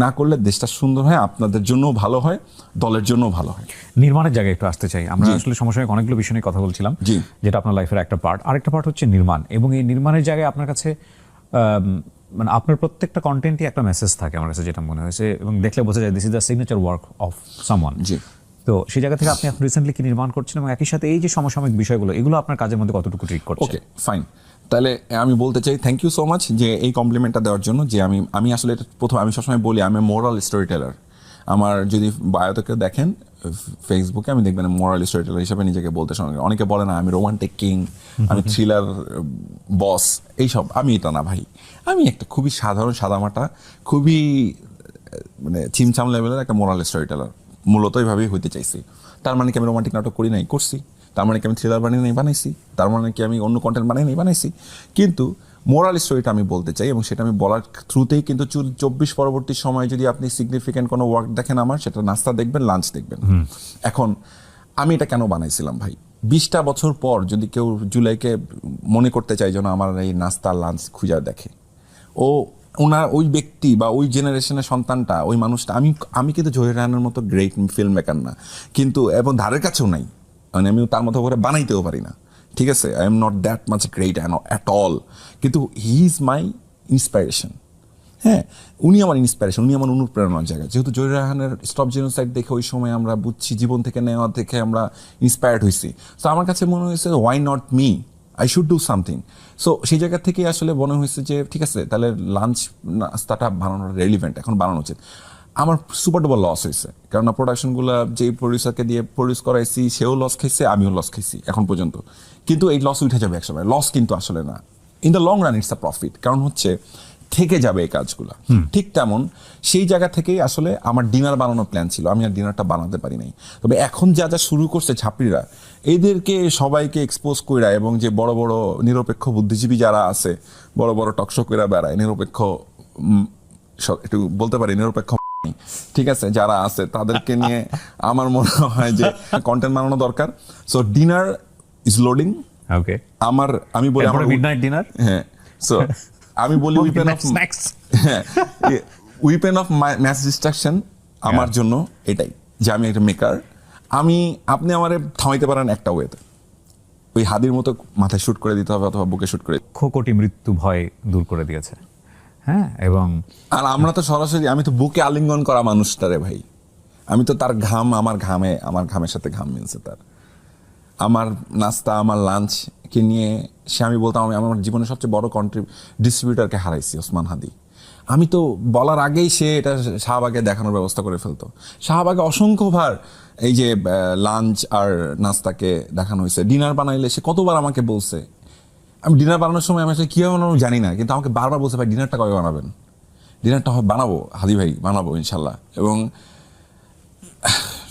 না করলে দেশটা সুন্দর হয়, আপনাদের জন্যও ভালো হয়, দলের জন্যও ভালো হয়। নির্মাণের জায়গায় একটু আসতে চাই আমরা। আসলে সমসাময়িক অনেকগুলো বিষয় নিয়ে কথা বলছিলাম, যেটা আপনার লাইফের একটা পার্ট। আরেকটা পার্ট হচ্ছে নির্মাণ, এবং এই নির্মাণের জায়গায় আপনার কাছে মানে আপনার প্রত্যেকটা কন্টেন্টই একটা মেসেজ থাকে আমার কাছে, যেটা মনে হয়েছে, এবং দেখলে বোঝা যায় this is the signature work of someone. তো সেই জায়গা থেকে আপনি এখন রিসেন্টলি কি নির্মাণ করছেন, এবং একই সাথে এই যে সমসাময়িক বিষয়গুলো, এগুলো আপনার কাজের মধ্যে কতটুকু ট্রিট করছে? ওকে, ফাইন। তাহলে আমি বলতে চাই থ্যাংক ইউ সো মাচ যে এই কমপ্লিমেন্টটা দেওয়ার জন্য। যে আমি আসলে এটা প্রথম, আমি সবসময় বলি আমি মোরাল স্টোরি টেলার। আমার যদি বায়োতে দেখেন ফেসবুকে, আমি দেখবেন মোরাল স্টোরি টেলার হিসেবে নিজেকে বলতে শোনা। অনেকে বলে না আমি রোমান্টিক কিং, আমি থ্রিলার বস, এইসব। আমি এটা না ভাই, আমি একটা খুবই সাধারণ সাদামাটা, খুবই মানে চিমচাম লেভেলের একটা মোরাল স্টোরি টেলার। মূলত এইভাবেই হইতে চাইছি। তার মানে কি আমি রোমান্টিক নাটক করি নাই? করছি। তার মানে কি আমি থ্রিলার বানিয়ে নাই? বানাইছি। তার মানে কি আমি অন্য কন্টেন্ট বানিয়ে নাই? বানাইছি। কিন্তু মোরাল স্টোরিটা আমি বলতে চাই, এবং সেটা আমি বলার থ্রুতেই কিন্তু 24 পরবর্তী সময় যদি আপনি সিগনিফিকেন্ট কোনো ওয়ার্ক দেখেন আমার, সেটা নাস্তা দেখবেন, লাঞ্চ দেখবেন। এখন আমি এটা কেন বানাইছিলাম ভাই? 20টা বছর পর যদি কেউ জুলাইকে মনে করতে চাই যেন আমার এই নাস্তা লাঞ্চ খুঁজা দেখে, ওনার ওই ব্যক্তি বা ওই জেনারেশনের সন্তানটা, ওই মানুষটা, আমি কিন্তু জহির রায়হানের মতো গ্রেট ফিল্ম মেকার না, কিন্তু এবং ধারের কাছেও নাই, মানে আমি তার মতো করে বানাইতেও পারি না। ঠিক আছে, I am not that much great at all, কিন্তু হি ইজ মাই ইন্সপাইরেশন। হ্যাঁ, উনি আমার ইন্সপাইরেশন, উনি আমার অনুপ্রেরণার জায়গা। যেহেতু জহির রায়হানের স্টপ জেনোসাইড দেখে ওই সময় আমরা বুঝছি, জীবন থেকে নেওয়া দেখে আমরা ইন্সপায়ার্ড হয়েছি। তো আমার কাছে মনে হয়েছে why not me, I should do something. So সেই জায়গা থেকে আসলে মনে হয়েছে যে ঠিক আছে, তাহলে লাঞ্চ নাস্তাটা বানানোর রেলিভেন্ট, এখন বানানো উচিত। আমার সুপার ডুপার লস হয়েছে, কেননা প্রোডাকশনগুলো যেই প্রডিউসারকে দিয়ে প্রডিউস করাইছি সেও লস খাইছে, আমিও লস খাইছি এখন পর্যন্ত। কিন্তু এই লস উঠে যাবে একসময়। লস কিন্তু আসলে না, in the long run it's a profit, কারণ হচ্ছে থেকে যাবে এই কাজগুলো। ঠিক তেমন সেই জায়গা থেকেই আসলে আমার ডিনার বানানোর প্ল্যান ছিল, আমি আর ডিনারটা বানাতে পারি নাই। তবে এখন যা যা শুরু করছে ছাত্রীরা, এদেরকে সবাইকে এক্সপোজ কইরা, এবং যে বড় বড় নিরপেক্ষ বুদ্ধিজীবী যারা আছে, বড় বড় টকশো কইরা বেড়ায়, নিরপেক্ষ একটু বলতে পারি নিরপেক্ষ, ঠিক আছে, যারা আছে তাদেরকে নিয়ে আমার মনে হয় যে কন্টেন্ট বানানো দরকার। So dinner is loading. Okay, আমি বলি আমার মিডনাইট ডিনার। হ্যাঁ, সো আমি বলি উইপেন অফ ম্যাস ডিস্ট্রাকশন আমার জন্য এটাই, যে আমি একটা মেকার। আপনি আমারে থামাইতে পারেন একটা ওয়েতে, ওই হাদির মতো মাথায় শুট করে দিতে হবে অথবা বুকে শুট করে। কোটি মৃত্যু ভয় দূর করে দিয়েছে। হ্যাঁ, এবং আর আমরা তো সরাসরি, আমি তো বুকে আলিঙ্গন করা মানুষটারে ভাই, আমি তো তার ঘাম, আমার ঘামের সাথে ঘাম মিলছে তার। আমার নাস্তা, আমার লাঞ্চকে নিয়ে সে, আমি বলতাম আমি আমার জীবনের সবচেয়ে বড় ডিস্ট্রিবিউটারকে হারাইছি, ওসমান হাদি। আমি তো বলার আগেই সে এটা শাহবাগে দেখানোর ব্যবস্থা করে ফেলতো। শাহবাগে অসংখ্যবার এই যে লাঞ্চ আর নাস্তাকে দেখানো হয়েছে। ডিনার বানাইলে সে কতবার আমাকে বলছে, আমি ডিনার বানানোর সময় আমি আসলে কীভাবে বানাবো জানি না, কিন্তু আমাকে বারবার বলছে ভাই ডিনারটা কবে বানাবেন, ডিনারটা বানাবো হাদি ভাই, বানাবো ইনশাল্লাহ, এবং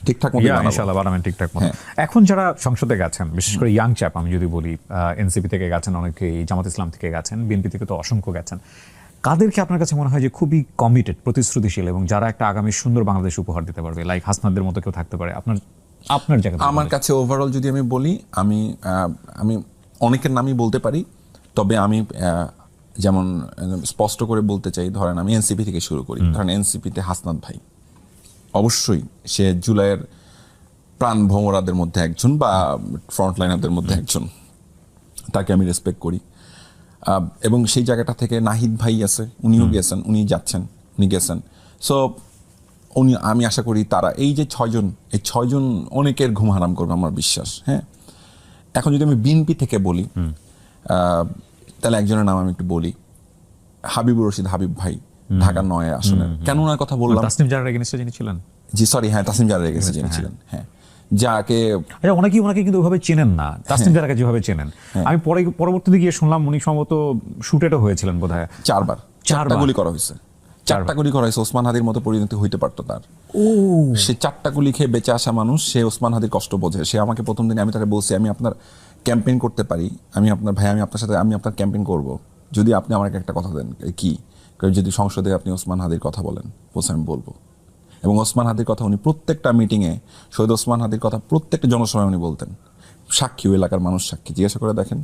ঠিকঠাক মতো বানাবো। ইনশাআল্লাহ বানাবেন ঠিকঠাক মতো। এখন যারা সংসদে গেছেন, বিশেষ করে ইয়াং চ্যাপ, আমি যদি বলি এনসিপি থেকে গেছেন অনেকেই, জামাত ইসলাম থেকে গেছেন, বিএনপি থেকে তো অসংখ্য গেছেন, কাদেরকে আপনার কাছে মনে হয় যে খুবই কমিটেড, প্রতিশ্রুতিশীল, এবং যারা একটা আগামী সুন্দর বাংলাদেশ উপহার দিতে পারবে, লাইক হাসনাদের মতো কেউ থাকতে পারে আপনার জায়গা? আমার কাছে ওভারঅল যদি আমি বলি, আমি অনেকের নামই বলতে পারি, তবে আমি যেমন স্পষ্ট করে বলতে চাই, ধরেন আমি এনসিপি থেকে শুরু করি। ধরেন এনসিপিতে হাসনাত ভাই, অবশ্যই সে জুলাইয়ের প্রাণ ভোমরাদের মধ্যে একজন বা ফ্রন্টলাইনারদের মধ্যে একজন, তাকে আমি রেসপেক্ট করি। এবং সেই জায়গাটা থেকে নাহিদ ভাই আছে, উনিও গেছেন, উনি গেছেন। সো আমি আশা করি তারা এই যে ছয়জন অনেকের ঘুম হারাম করবে আমার বিশ্বাস। হ্যাঁ, এখন যদি আমি বিএনপি থেকে বলি, তাহলে একজনের নাম আমি একটু বলি, হাবিবুর রশিদ হাবিব ভাই, ঢাকা ৯ আসনের। কেন ওনার কথা বললাম? তাসনিম জারার এগেইনস্টে যিনি ছিলেন, জি সরি, হ্যাঁ তাসনিম জারার এগেইনস্টে যিনি ছিলেন, হ্যাঁ, যাকে আচ্ছা ওনাকে কিন্তু ওইভাবে চেনেন না, তাসনিম জারাকে যেভাবে চেনেন। আমি পরবর্তীতে গিয়ে শুনলাম উনি সম্ভবত শুটেডও হয়েছিলেন বোধহয়, চারটা গুলি করা হয়েছে, ওসমান হাদির মতো পরিণতি হইতে পারতো তার। সে 4টা গুলি খেয়ে বেঁচে আসা মানুষ, সে ওসমান হাদির কষ্ট বোঝে। সে আমাকে প্রথম দিন, আমি তাকে বলছি আমি আপনার ক্যাম্পেইন করতে পারি, আমি আপনার ক্যাম্পেইন করব যদি আপনি আমাকে একটা কথা দেন। কি? যদি সংসদে আপনি ওসমান হাদির কথা বলেন, বলছে আমি বলবো। এবং ওসমান হাদির কথা উনি প্রত্যেকটা মিটিংয়ে, শহীদ ওসমান হাদির কথা প্রত্যেকটা জনসভায় উনি বলতেন। সাক্ষী, ওই এলাকার মানুষ সাক্ষী, জিজ্ঞাসা করে দেখেন।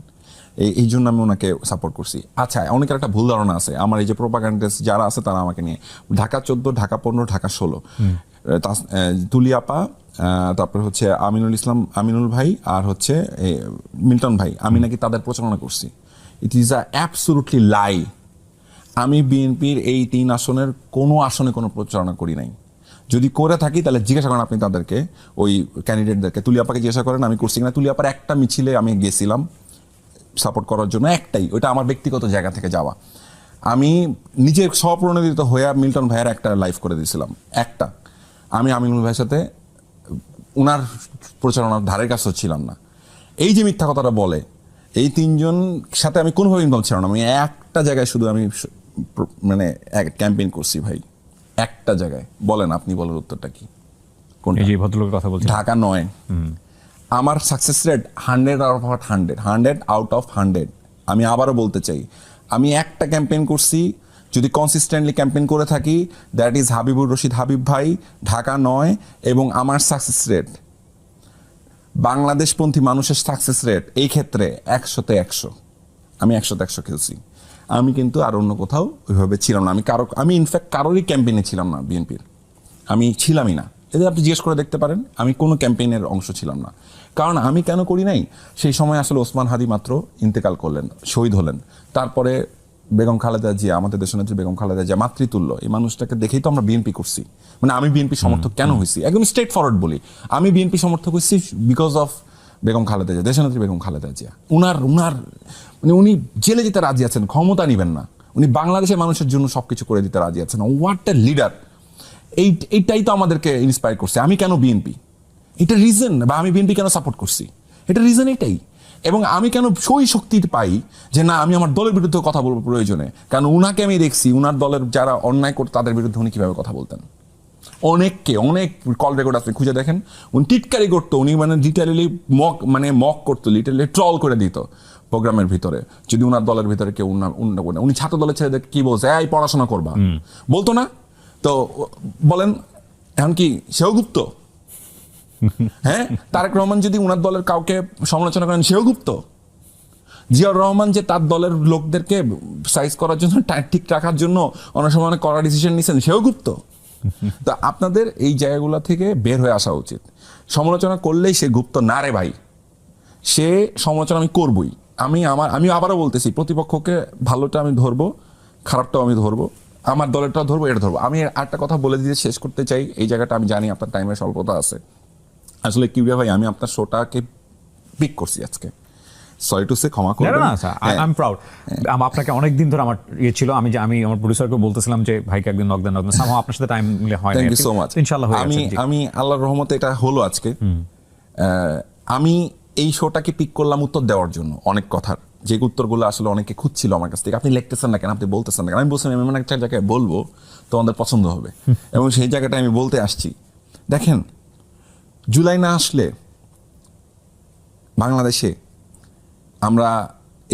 এই জন্য আমি ওনাকে সাপোর্ট করছি। আচ্ছা, অনেকের একটা ভুল ধারণা আছে আমার এই যে প্রোপাগান্ডিস্ট যারা আছে তারা আমাকে নিয়ে, ঢাকা 14, ঢাকা 15, ঢাকা 16, তুলিয়াপা, তারপর হচ্ছে আমিনুল ভাই, আর হচ্ছে মিল্টন ভাই, আমি নাকি তাদের প্রচারণা করছি। ইট ইজ আ অ্যাবসলিউটলি লাই। আমি বিএনপির এই 3 আসনের কোনো আসনে কোনো প্রচারণা করি নাই। যদি করে থাকি তাহলে জিজ্ঞাসা করেন আপনি তাদেরকে, ওই ক্যান্ডিডেটদেরকে। তুলিয়াপাকে জিজ্ঞাসা করেন আমি করছি কিনা। তুলিয়াপার একটা মিছিলে আমি গেছিলাম সাপোর্ট করার জন্য, একটাই, ওইটা আমার ব্যক্তিগত জায়গা থেকে যাওয়া। আমি নিজের স্বপ্রণোদিত হয়ে মিল্টন ভাইয়ের একটা লাইভ করে দিয়েছিলাম, একটা। আমি আমিনুল ভাইয়ের সাথে উনার প্রচারণার ধারের কাছে ছিলাম না। এই যে মিথ্যা কথাটা বলে, এই 3জন সাথে আমি কোনোভাবে ইনভলভ ছিলাম না। আমি একটা জায়গায় শুধু আমি মানে ক্যাম্পেইন করছি ভাই, একটা জায়গায়। বলেন, আপনি বলেন উত্তরটা কি? এই যে ভদ্রলোকের কথা বলছেন, ঢাকা 9। আমার সাকসেস রেট 100 আউট অফ 100। আমি আবারও বলতে চাই, আমি একটা ক্যাম্পেইন করছি, যদি কনসিস্টেন্টলি ক্যাম্পেইন করে থাকি, দ্যাট ইজ হাবিবুর রশিদ হাবিব ভাই, ঢাকা 9। এবং আমার সাকসেস রেট, বাংলাদেশপন্থী মানুষের সাকসেস রেট এই ক্ষেত্রে 100-তে 100। আমি 100-তে 100 খেলছি। আমি কিন্তু আর অন্য কোথাও ওইভাবে ছিলাম না। আমি ইনফ্যাক্ট কারোরই ক্যাম্পেইনে ছিলাম না বিএনপির, আমি ছিলামই না। এদের আপনি জিজ্ঞেস করে দেখতে পারেন, আমি কোনো ক্যাম্পেইনের অংশ ছিলাম না। কারণ আমি কেন করি নাই, সেই সময় আসলে ওসমান হাদি মাত্র ইন্তেকাল করলেন, শহীদ হলেন। তারপরে বেগম খালেদা জিয়া, আমাদের দেশনেত্রী বেগম খালেদা জিয়া, মাতৃতুল্য, এই মানুষটাকে দেখেই তো আমরা বিএনপি করছি। মানে আমি বিএনপি সমর্থক কেন হয়েছি, একদম স্ট্রেট ফরওয়ার্ড বলি, আমি বিএনপি সমর্থক হয়েছি বিকজ অফ বেগম খালেদা জিয়া, দেশনেত্রী বেগম খালেদা জিয়া। উনার মানে উনি জেলে যেতে রাজি আছেন, ক্ষমতা নিবেন না, উনি বাংলাদেশের মানুষের জন্য সবকিছু করে দিতে রাজি আছেন। What a leader! এইটাই তো আমাদেরকে ইন্সপায়ার করছে। আমি কেন বিএনপি, এটা রিজন, বা আমি বিএনপি কেন সাপোর্ট করছি, এটা রিজন এটাই। এবং আমি কেন সই শক্তি পাই যে না, আমি আমার দলের বিরুদ্ধে কথা বলবো প্রয়োজনে, কারণ উনাকে আমি দেখছি, উনার দলের যারা অন্যায় করতো তাদের বিরুদ্ধে উনি কিভাবে কথা বলতেন। অনেক কল রেকর্ড আপনি খুঁজে দেখেন, উনি টিটকারি করতো, উনি মানে লিটারেলি মক করতো, লিটারেলি ট্রল করে দিত প্রোগ্রামের ভিতরে। যদি উনার দলের ভিতরে কেউ উনি ছাত্র দলের ছেলেদের কি বলছে, এই পড়াশোনা করবা, বলতো না? তো বলেন এখন কি সেও গুপ্ত? হ্যাঁ, তারেক রহমান যদি উনার দলের কাউকে সমালোচনা করেন, সেও গুপ্ত? জিয়াউর রহমান যে তার দলের লোকদেরকে সাইজ করার জন্য, ঠিক রাখার জন্য অনেক সময় কড়া ডিসিশন নিচ্ছেন, সেও গুপ্ত? তো আপনাদের এই জায়গাগুলো থেকে বের হয়ে আসা উচিত। সমালোচনা করলেই সে গুপ্ত না রে ভাই, সে সমালোচনা আমি করবই। আমি আবারও বলতেছি, প্রতিপক্ষকে ভালোটা আমি ধরবো, খারাপটাও আমি ধরবো, আমার দলেরটাও ধরবো, এটা ধরবো। আমি আরেকটা কথা বলে দিয়ে শেষ করতে চাই, এই জায়গাটা আমি জানি আপনার টাইমের স্বল্পতা আছে। আসলে কিউবিয়া ভাই, আমি আপনার শোটাকে পিক করছি আজকে, সরি টু সে, ক্ষমা না করবেন। না আই এম প্রাউড। আপনাকে অনেক দিন ধরে আমার ছিল, আমি আমার প্রডিউসারকে বলতেছিলাম যে ভাইকে একদিন নক দেন, সামহাও আপনার সাথে টাইম মিলে হয় না। Thank you so much. ইনশাআল্লাহ হয়ে আমি যাচ্ছে। আমি আল্লাহর রহমতে এটা হলো আজকে। আমি এই শোটাকে পিক করলাম উত্তর দেওয়ার জন্য অনেক কথার, যে উত্তরগুলো আসলে অনেকে খুঁজছিল আমার কাছ থেকে। আপনি লিখতেছেন না কেন, আপনি বলতেছেন না কেন? আমি বলছিলাম এমন একটা জায়গায় বলবো তোমাদের পছন্দ হবে, এবং সেই জায়গাটা আমি বলতে আসছি। দেখেন, জুলাই না আসলে বাংলাদেশে আমরা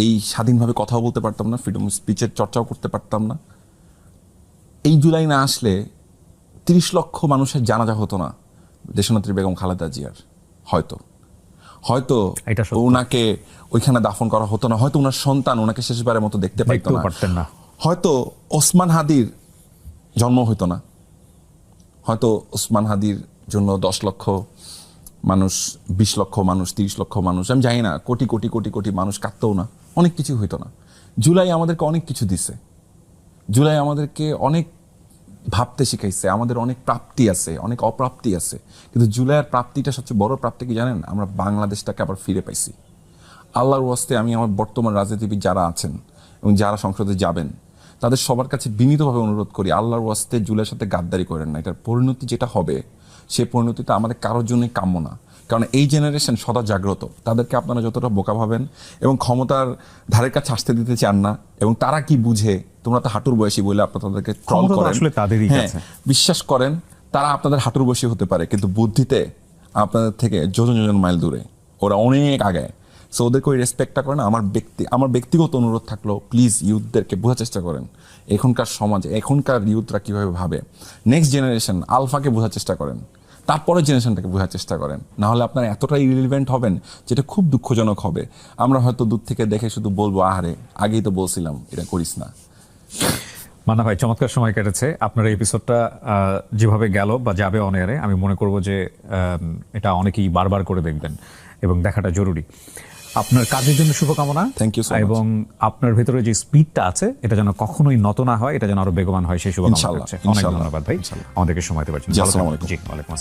এই স্বাধীনভাবে কথাও বলতে পারতাম না, ফ্রিডম অফ স্পিচের চর্চাও করতে পারতাম না। এই জুলাই না আসলে 30 লক্ষ মানুষের জানাজা হতো না দেশনেত্রী বেগম খালেদা জিয়ার। হয়তো এটা সত্য। ওনাকে ওইখানে দাফন করা হতো না, হয়তো ওনার সন্তান ওনাকে শেষবারের মতো দেখতে পাইতো দেখতেও না, পারতেন না। হয়তো ওসমান হাদির জন্ম হইতো না, হয়তো ওসমান হাদির জন্য 10 লক্ষ মানুষ, 20 লক্ষ মানুষ, 30 লক্ষ মানুষ, আমি জানি না, কোটি কোটি কোটি কোটি মানুষ কাঁদতেও না, অনেক কিছু হইতো না। জুলাই আমাদেরকে অনেক কিছু দিছে, জুলাই আমাদেরকে অনেক ভাবতে শিখাইছে, আমাদের অনেক প্রাপ্তি আছে, অনেক অপ্রাপ্তি আছে, কিন্তু জুলাইয়ের প্রাপ্তিটা সবচেয়ে বড় প্রাপ্তি কি জানেন? আমরা বাংলাদেশটাকে আবার ফিরে পাইছি। আল্লাহর ওয়াস্তে আমি আমার বর্তমান রাজনীতিবিদ যারা আছেন এবং যারা সংসদে যাবেন, তাদের সবার কাছে বিনীতভাবে অনুরোধ করি, আল্লাহর ওয়াস্তে জুলাইয়ের সাথে গাদ্দারি করেন না। এটার পরিণতি যেটা হবে, সেই পরিণতিটা আমাদের কারোর জন্যই কাম্য না। কারণ এই জেনারেশন সদা জাগ্রত, তাদেরকে আপনারা যতটা বোকা ভাবেন এবং ক্ষমতার ধারের কাছে আসতে দিতে চান না, এবং তারা কি বুঝে, তোমরা তো হাঁটুর বয়সী বলে আপনারা তাদেরকে ট্রল ক্ষমতা তো করেন। আসলে তাদেরই হ্যাঁ, কাছে। বিশ্বাস করেন, তারা আপনাদের হাঁটুর বয়সী হতে পারে, কিন্তু বুদ্ধিতে আপনাদের থেকে যোজন যোজন মাইল দূরে, ওরা অনেক আগে। সো ওদেরকে ওই রেসপেক্টটা করেন। আমার ব্যক্তিগত অনুরোধ থাকলো, প্লিজ ইউথদেরকে বোঝার চেষ্টা করেন এখনকার সমাজে, এখনকার ইউথরা কীভাবে ভাবে। নেক্সট জেনারেশন আলফাকে বোঝার চেষ্টা করেন, তারপরে জেনারেশনটাকে বোঝার চেষ্টা করেন, না হলে আপনারা এতটাই ইরিলিভেন্ট হবেন যেটা খুব দুঃখজনক হবে। আমরা হয়তো দূর থেকে দেখে শুধু বলবো, আহারে আগেই তো বলছিলাম এটা করিস না। মান্না ভাই, চমৎকার সময় কেটেছে। আপনার এই এপিসোডটা যেভাবে গেল বা যাবে অন এয়ারে, আমি মনে করব যে এটা অনেকেই বারবার করে দেখবেন এবং দেখাটা জরুরি। আপনার কাজের জন্য শুভকামনা। Thank you so much. এবং আপনার ভেতরে যে স্পিডটা আছে, এটা যেন কখনোই নত না হয়, এটা যেন আরো বেগবান হয়, সেই শুভকামনা ইনশাআল্লাহ, করছি। অনেক ইনশাআল্লাহ, ধন্যবাদ ভাই, ইনশাআল্লাহ। আমাদেরকে সময় দিতে পারছেন। জি, আসসালামু আলাইকুম। জি, ওয়ালাইকুম আসসালাম।